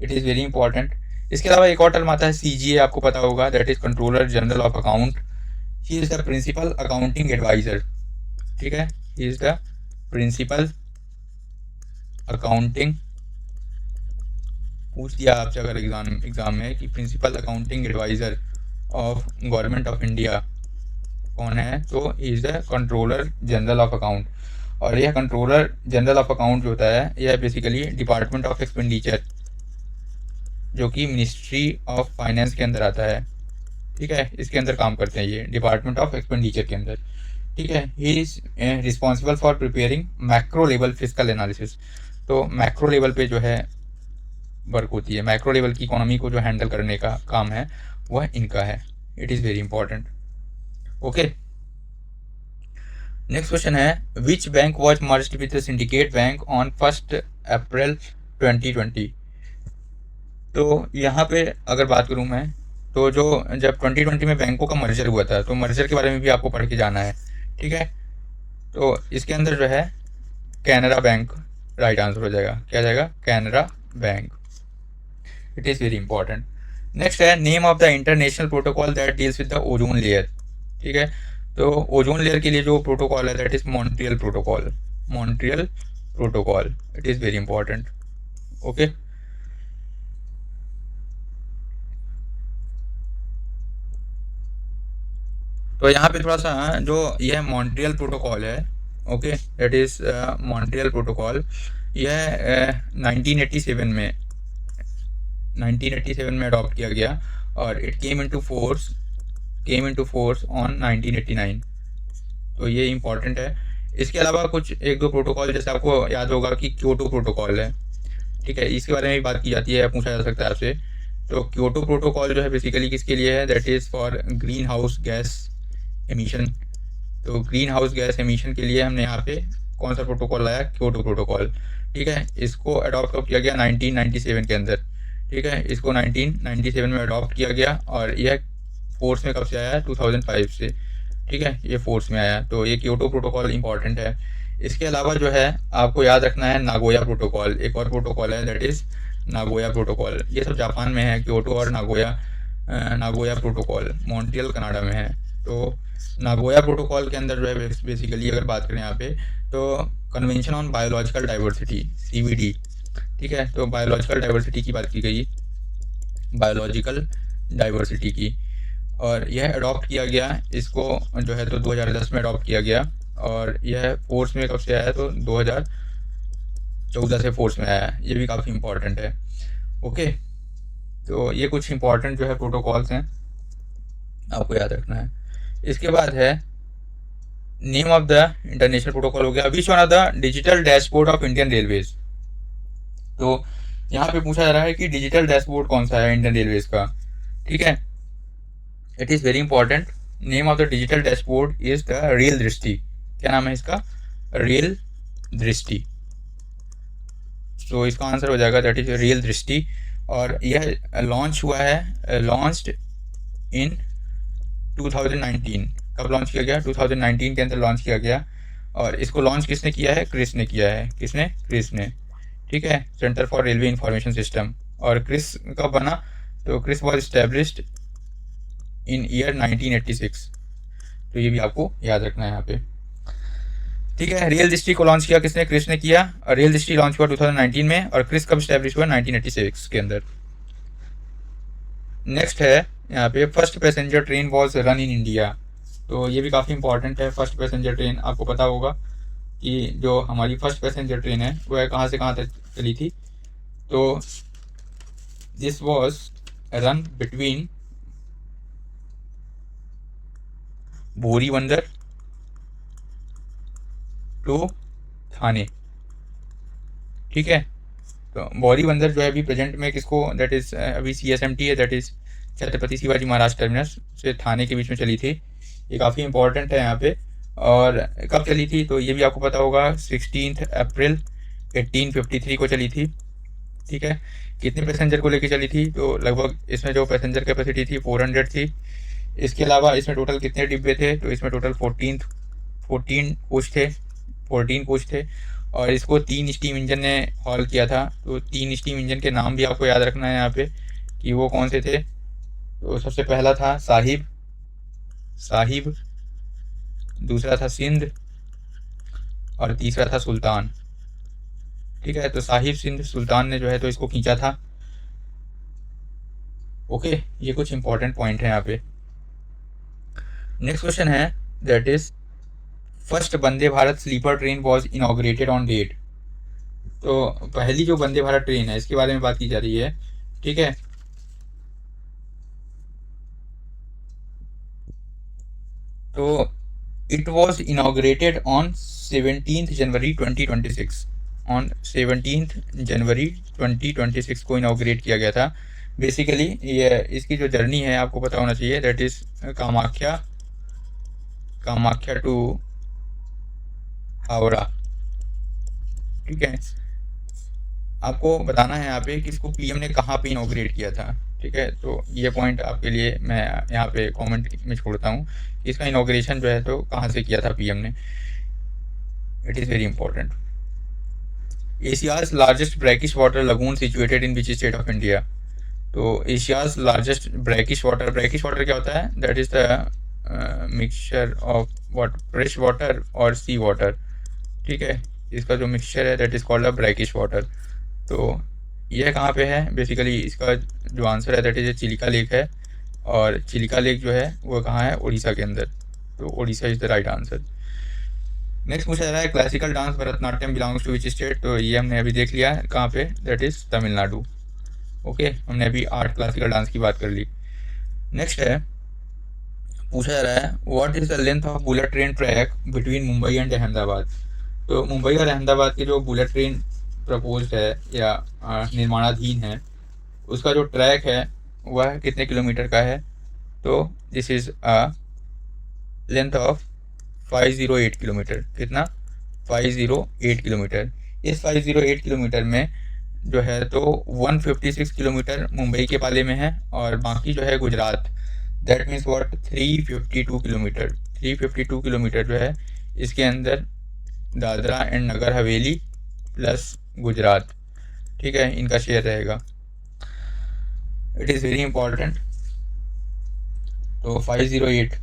It is very important. इसके अलावा एक और टर्म आता है CGA, आपको पता होगा, that is controller general of account. He is the principal accounting adviser, ठीक है, he is the principal accounting, पूछ दिया आपसे अगर एग्जाम में कि principal accounting adviser of government of India कौन है, तो he is the controller general of account. और यह कंट्रोलर जनरल ऑफ अकाउंट जो होता है यह बेसिकली डिपार्टमेंट ऑफ एक्सपेंडिचर, जो कि मिनिस्ट्री ऑफ फाइनेंस के अंदर आता है, ठीक है, इसके अंदर काम करते हैं ये डिपार्टमेंट ऑफ एक्सपेंडिचर के अंदर, ठीक है। He is responsible for preparing macro level physical analysis. तो मैक्रो लेवल पे जो है वर्क होती है, मैक्रो लेवल की इकोनॉमी को जो हैंडल करने का काम है वह इनका है। It is very important, okay. Next question है, which bank was merged with the Syndicate Bank on 1 April 2020। तो यहाँ पे अगर बात करूँ मैं, तो जो जब 2020 में बैंकों का मर्जर हुआ था, तो मर्जर के बारे में भी आपको पढ़ के जाना है, ठीक है। तो इसके अंदर जो है कैनरा बैंक राइट आंसर हो जाएगा, क्या जाएगा, Canara Bank. It is very important. Next है, name of the international protocol that deals with the ozone layer, ठीक है। तो ओजोन लेयर के लिए जो प्रोटोकॉल है that is Montreal protocol, Montreal protocol. It is very important, okay. तो यहाँ पे थोड़ा सा जो यह मॉन्ट्रियल प्रोटोकॉल है, okay, that is Montreal protocol, यह 1987 में अडॉप्ट किया गया और it came into force on 1989। तो ये इम्पॉर्टेंट है। इसके अलावा कुछ एक दो प्रोटोकॉल, जैसे आपको याद होगा कि क्योटो प्रोटोकॉल है, ठीक है, इसके बारे में भी बात की जाती है, पूछा जा सकता है आपसे। तो क्योटो प्रोटोकॉल जो है बेसिकली किसके लिए है, that is for green house gas emission. तो ग्रीन हाउस गैस एमिशन के लिए हमने यहाँ पे कौन सा प्रोटोकॉल लाया, क्योटो प्रोटोकॉल, ठीक है। इसको अडॉप्ट कब किया गया, 1997 के अंदर, ठीक है। इसको 1997 में अडॉप्ट किया गया और यह फोर्स में कब से आया, 2005 से, ठीक है, ये फोर्स में आया। तो ये क्योटो प्रोटोकॉल इंपॉर्टेंट है। इसके अलावा जो है आपको याद रखना है नागोया प्रोटोकॉल, एक और प्रोटोकॉल है, दैट इज़ नागोया प्रोटोकॉल। ये सब जापान में है, क्योटो और नागोया प्रोटोकॉल मॉन्ट्रियल कनाडा में है। तो नागोया प्रोटोकॉल के अंदर जो है बेसिकली अगर बात करें यहाँ पे, तो convention on biological diversity, CBD, ठीक है। तो बायोलॉजिकल डाइवर्सिटी की बात की गई, बायोलॉजिकल डाइवर्सिटी की, और यह अडॉप्ट किया गया, इसको जो है तो 2010 में अडॉप्ट किया गया और यह फोर्स में कब से आया, तो 2014 से फोर्स में आया। ये भी काफ़ी इम्पोर्टेंट है, ओके। तो ये कुछ इम्पोर्टेंट जो है प्रोटोकॉल्स हैं, आपको याद रखना है। इसके बाद है name of the international protocol हो गया, which one of the digital dashboard of Indian railways. तो यहाँ पे पूछा जा रहा है कि डिजिटल डैशबोर्ड कौन सा है इंडियन रेलवेज का, ठीक है। It is very important. Name of the digital dashboard is the rail दृष्टि। क्या नाम है इसका, रेल दृष्टि। तो इसका आंसर हो जाएगा दैट इज रेल दृष्टि। और यह लॉन्च हुआ है, लॉन्च्ड इन 2019। कब लॉन्च किया गया, 2019 के अंदर लॉन्च किया गया। और इसको लॉन्च किसने किया है, क्रिस ने किया है। किसने, क्रिस ने, ठीक है, centre for railway information system. और क्रिस कब बना, तो CRIS was established in year 1986। तो ये भी आपको याद रखना है यहाँ पे, ठीक है। रेल दृष्टि को लॉन्च किया किसने, क्रिस ने किया। और रेल दृष्टि लॉन्च हुआ 2019 में और क्रिस कब स्टैब्लिश हुआ, 1986 के अंदर। नेक्स्ट है यहाँ पे first passenger train was run in India. तो ये भी काफ़ी इंपॉर्टेंट है। फर्स्ट पैसेंजर ट्रेन आपको पता होगा कि जो हमारी फर्स्ट पैसेंजर ट्रेन है वह कहाँ से कहाँ तक चली थी। तो दिस वॉज रन बिटवीन भोरी बंदर टू थाने, ठीक है। तो भोरी बंदर जो है अभी प्रेजेंट में किसको, दैट इज़ अभी CSMT है, that is Chhatrapati Shivaji Maharaj terminus से थाने के बीच में चली थी। ये काफ़ी इंपॉर्टेंट है यहाँ पे। और कब चली थी, तो ये भी आपको पता होगा, 16 अप्रैल 1853 को चली थी, ठीक है। कितने पैसेंजर को लेके चली थी, तो लगभग इसमें जो पैसेंजर कैपेसिटी थी 400 थी। इसके अलावा इसमें टोटल कितने डिब्बे थे, तो इसमें टोटल 14 कोच थे। और इसको 3 स्टीम इंजन ने हॉल किया था। तो 3 स्टीम इंजन के नाम भी आपको याद रखना है यहाँ पे कि वो कौन से थे। तो सबसे पहला था साहिब, दूसरा था सिंध और तीसरा था सुल्तान, ठीक है। तो साहिब, सिंध, सुल्तान ने जो है तो इसको खींचा था, ओके। ये कुछ इंपॉर्टेंट पॉइंट है यहाँ पे। नेक्स्ट क्वेश्चन है that is first Vande Bharat sleeper train was inaugurated on date. तो पहली जो वंदे भारत ट्रेन है इसके बारे में बात की जा रही है, ठीक है। तो it was inaugurated on 17 January 2026। On 17 जनवरी 2026 को इनॉग्रेट किया गया था। बेसिकली ये इसकी जो जर्नी है आपको पता होना चाहिए, that is Kamakhya to Howrah, ठीक है। आपको बताना है यहाँ पे कि इसको PM ने कहाँ पे इनॉग्रेट किया था, ठीक है। तो ये पॉइंट आपके लिए मैं यहाँ पे कमेंट में छोड़ता हूँ कि इसका इनॉग्रेशन जो है तो कहाँ से किया था PM ने। It is very important. Asia's largest brackish water lagoon situated in which state of India. तो एशियाज लार्जेस्ट ब्रैकिश वाटर क्या होता है, that is the mixture of fresh water और सी वाटर, ठीक है। इसका जो मिक्सचर है that is called a brackish water. तो यह कहाँ पे है, बेसिकली इसका जो आंसर है दैट इज़ चिलिका लेक है। और चिलिका लेक जो है वो कहाँ है, उड़ीसा के अंदर, तो Odisha is the right answer. नेक्स्ट पूछा जा रहा है classical dance Bharatanatyam belongs to which state, तो ये हमने अभी देख लिया है कहाँ पे, दैट इज तमिलनाडु। ओके, हमने अभी 8 क्लासिकल डांस की बात कर ली। नेक्स्ट है, पूछा जा रहा है what is the length of bullet train track between Mumbai and Ahmedabad. तो मुंबई और अहमदाबाद की जो बुलेट ट्रेन प्रपोज्ड है या निर्माणाधीन है, उसका जो ट्रैक है वह कितने किलोमीटर का है, तो this is a length of 508 kilometre. कितना? 508 किलोमीटर। इस 508 किलोमीटर में जो है तो 156 किलोमीटर मुंबई के पाले में है और बाकी जो है Gujarat, that means what 352 kilometre. 352 kilometre जो है इसके अंदर दादरा एंड नगर हवेली प्लस गुजरात, ठीक है, इनका शेयर रहेगा। It is very important. तो 508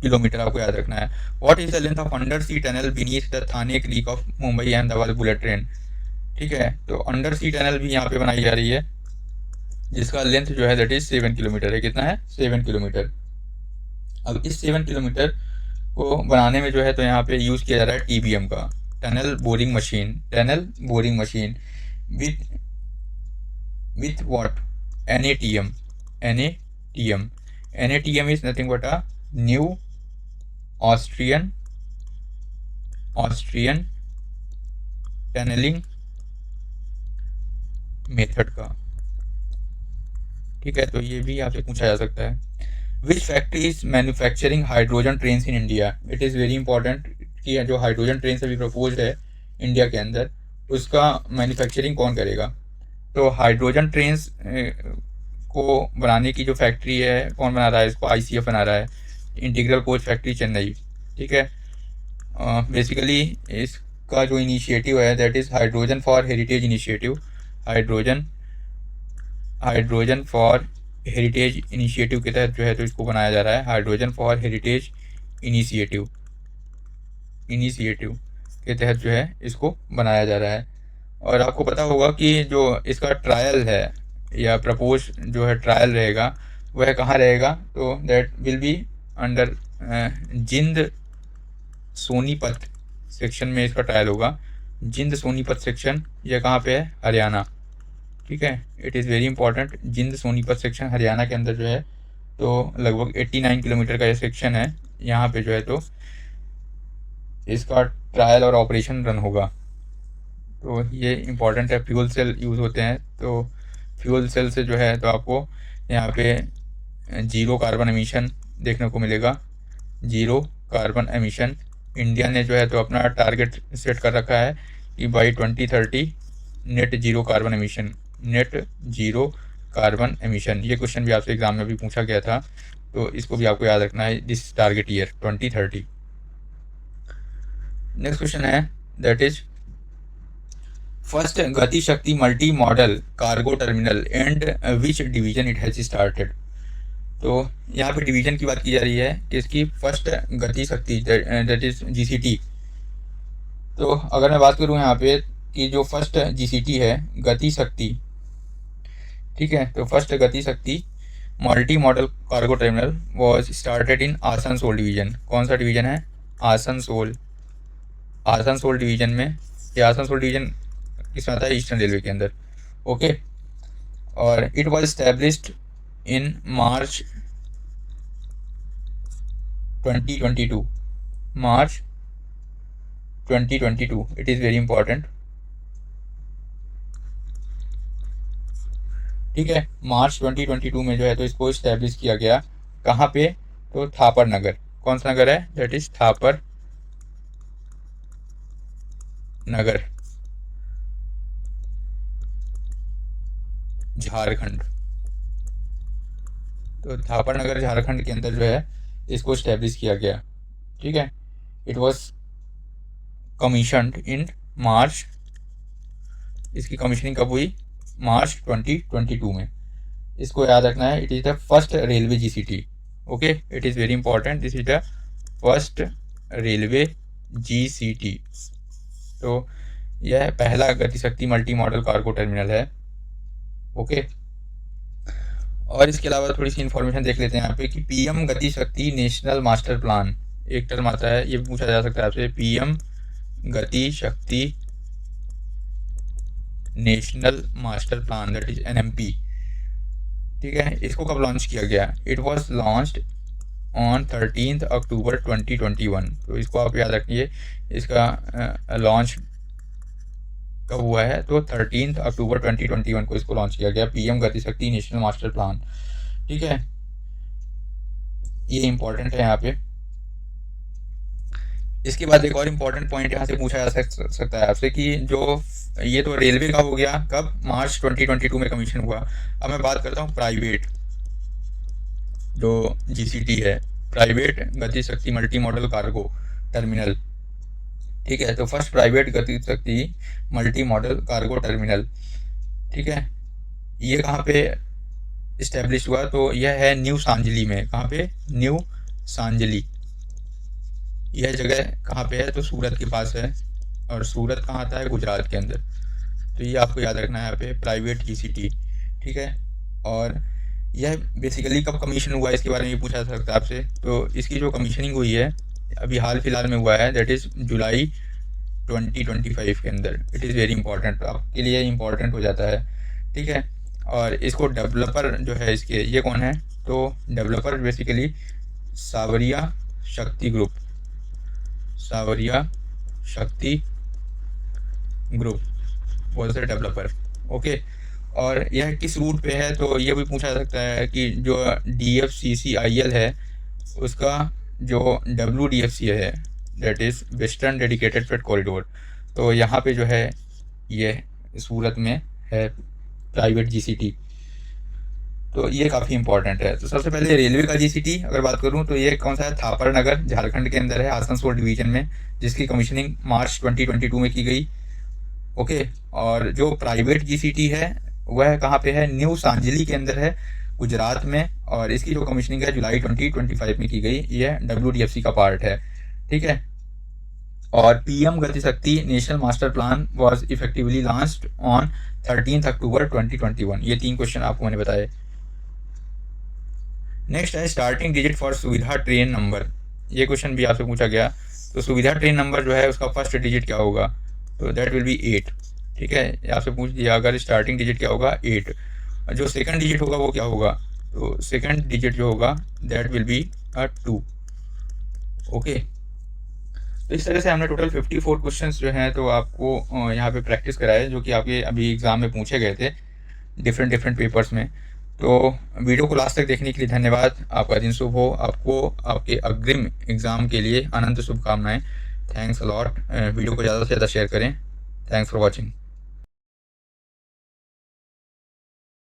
किलोमीटर आपको याद रखना है। What is the length of under sea tunnel beneath the Thane creek of Mumbai Ahmedabad bullet train. ठीक है, तो अंडर सी टनल भी यहाँ पे बनाई जा रही है जिसका लेंथ जो है दैट इज 7 किलोमीटर है। कितना है? 7 किलोमीटर। अब इस 7 किलोमीटर को बनाने में जो है तो यहाँ पे यूज़ किया जा रहा है TBM का, tunnel boring machine. Tunnel boring machine with what? NATM। NATM is nothing but a new Austrian tunnelling method का। ठीक है, तो ये भी आपसे पूछा जा सकता है। Which factory is manufacturing hydrogen train in India. It is very important कि जो हाइड्रोजन ट्रेन अभी प्रपोज्ड है इंडिया के अंदर, उसका मैन्युफैक्चरिंग कौन करेगा। तो हाइड्रोजन ट्रेन को बनाने की जो फैक्ट्री है, कौन बना रहा है इसको? ICF बना रहा है, इंटीग्रल कोच फैक्ट्री चेन्नई। ठीक है, बेसिकली इसका जो इनिशिएटिव है that is hydrogen for heritage initiative. Hydrogen for heritage initiative के तहत जो है तो इसको बनाया जा रहा है। हाइड्रोजन फॉर हेरिटेज इनिशिएटिव के तहत जो है इसको बनाया जा रहा है। और आपको पता होगा कि जो इसका ट्रायल है या प्रपोज जो है ट्रायल रहेगा वह कहाँ रहेगा, तो that will be under Jind Sonipat section में इसका ट्रायल होगा। जिंद सोनीपत सेक्शन यह कहाँ पे है? हरियाणा। ठीक है, it is very important. Jind Sonipat section Haryana के अंदर जो है तो लगभग 89 किलोमीटर का ये सेक्शन है। यहाँ पे जो है तो इसका ट्रायल और ऑपरेशन रन होगा। तो ये इंपॉर्टेंट है। फ्यूल सेल यूज़ होते हैं, तो फ्यूल सेल से जो है तो आपको यहाँ पे जीरो कार्बन एमिशन देखने को मिलेगा। जीरो कार्बन एमिशन इंडिया ने जो है तो अपना टारगेट सेट कर रखा है कि by 2030 net zero carbon emission. ये क्वेश्चन भी आपसे एग्जाम में भी पूछा गया था, तो इसको भी आपको याद रखना है, this target year 2030। Next question है दैट इज फर्स्ट गति शक्ति multi modal cargo terminal and which division it has started. तो यहाँ पे डिवीजन की बात की जा रही है कि इसकी फर्स्ट गति शक्ति दैट इज GCT। तो अगर मैं बात करूँ यहाँ पे कि जो फर्स्ट GCT है गति शक्ति, ठीक है, तो फर्स्ट गति शक्ति multi modal cargo terminal was started in Asansol division. कौन सा डिवीजन है? आसनसोल डिवीजन में। ये आसनसोल डिवीजन किसमें आता है? ईस्टर्न रेलवे के अंदर। ओके, और it was established in March 2022। March 2022, it is very important. ठीक है, मार्च 2022 में जो है तो इसको इस्टेब्लिश किया गया। कहाँ पे? तो थापर नगर। कौन सा नगर है? दैट इज थापर नगर, झारखंड। तो थापर नगर झारखंड के अंदर जो है इसको इस्टेब्लिश किया गया। ठीक है, इट वॉज कमीशनड इन मार्च। इसकी कमीशनिंग कब हुई? मार्च 2022 में। इसको याद रखना है, it is the first railway GCT। Okay, it is very important, this is the first railway GCT। तो यह पहला Gatishakti multi modal cargo terminal है। ओके, और इसके अलावा थोड़ी सी इन्फॉर्मेशन देख लेते हैं यहाँ पे कि पीएम गति शक्ति नेशनल मास्टर प्लान, एक टर्म आता है, ये पूछा जा सकता है आपसे, पीएम गति शक्ति national master plan, that is NMP. ठीक है, इसको कब लॉन्च किया गया? इट वॉज लॉन्च्ड ऑन 13 अक्टूबर 2021। तो इसको आप याद रखिए, इसका लॉन्च कब हुआ है? तो 13 अक्टूबर 2021 को इसको लॉन्च किया गया, पीएम गति शक्ति नेशनल मास्टर प्लान। ठीक है, ये इंपॉर्टेंट है यहाँ पे। इसके बाद एक और इम्पोर्टेंट पॉइंट यहाँ से पूछा जा सकता है आपसे कि जो ये तो रेलवे का हो गया, कब? मार्च 2022 में कमीशन हुआ। अब मैं बात करता हूँ प्राइवेट जो जीसीटी है, प्राइवेट गति शक्ति मल्टी मॉडल कार्गो टर्मिनल। ठीक है, तो फर्स्ट प्राइवेट गति शक्ति मल्टी मॉडल कार्गो टर्मिनल, ठीक है, ये कहाँ पे इस्टेब्लिश हुआ? तो यह है न्यू सांजली में। कहाँ पे? न्यू सांजली। यह जगह कहाँ पे है? तो सूरत के पास है, और सूरत कहाँ आता है? गुजरात के अंदर। तो ये आपको याद रखना है यहाँ पे, प्राइवेट जीसीटी। ठीक है, और यह बेसिकली कब कमीशन हुआ इसके बारे में पूछा जा सकता है आपसे। तो इसकी जो कमीशनिंग हुई है अभी हाल फिलहाल में हुआ है, दैट इज़ जुलाई 2025 के अंदर। इट इज़ वेरी इंपॉर्टेंट, आपके लिए इंपॉर्टेंट हो जाता है। ठीक है, और इसको डेवलपर जो है इसके, ये कौन है? तो डेवलपर बेसिकली सावरिया शक्ति ग्रुप, सावरिया शक्ति group was the developer. Okay, और यह किस रूट पे है? तो ये भी पूछा जा सकता है कि जो DFCCIL है उसका जो WDFC है, that is western dedicated freight corridor, तो यहाँ पे जो है ये सूरत में है प्राइवेट जीसीटी। तो ये काफ़ी इंपॉर्टेंट है। तो सबसे पहले रेलवे का जीसीटी अगर बात करूँ तो ये कौन सा है? थापर नगर, झारखंड के अंदर है, आसनसोल डिवीजन में, जिसकी कमीशनिंग मार्च 2022 में की गई। ओके, और जो प्राइवेट जीसीटी है वह कहाँ पे है? न्यू सांजली के अंदर है, गुजरात में, और इसकी जो कमीशनिंग है जुलाई 2025 में की गई। यह WDFC का पार्ट है। ठीक है, और पीएम गति शक्ति national master plan was effectively launched on 13 अक्टूबर 2021। ये 3 क्वेश्चन आपको मैंने बताए। नेक्स्ट है स्टार्टिंग डिजिट फॉर सुविधा ट्रेन नंबर। ये क्वेश्चन भी आपसे पूछा गया। तो सुविधा ट्रेन नंबर जो है उसका फर्स्ट डिजिट क्या होगा? तो दैट विल बी 8। ठीक है, आपसे पूछ दिया अगर स्टार्टिंग डिजिट क्या होगा? 8। जो सेकंड डिजिट होगा वो क्या होगा? तो सेकंड डिजिट जो होगा दैट विल बी 2। ओके, तो इस तरह से हमने टोटल 54 क्वेश्चंस जो हैं तो आपको यहाँ पे प्रैक्टिस कराए, जो कि आपके अभी एग्ज़ाम में पूछे गए थे डिफरेंट पेपर्स में। तो वीडियो को लास्ट तक देखने के लिए धन्यवाद। आपका दिन शुभ हो, आपको आपके अग्रिम एग्ज़ाम के लिए अनंत शुभकामनाएं। Thanks a lot. वीडियो को ज़्यादा से ज़्यादा शेयर करें। Thanks for watching.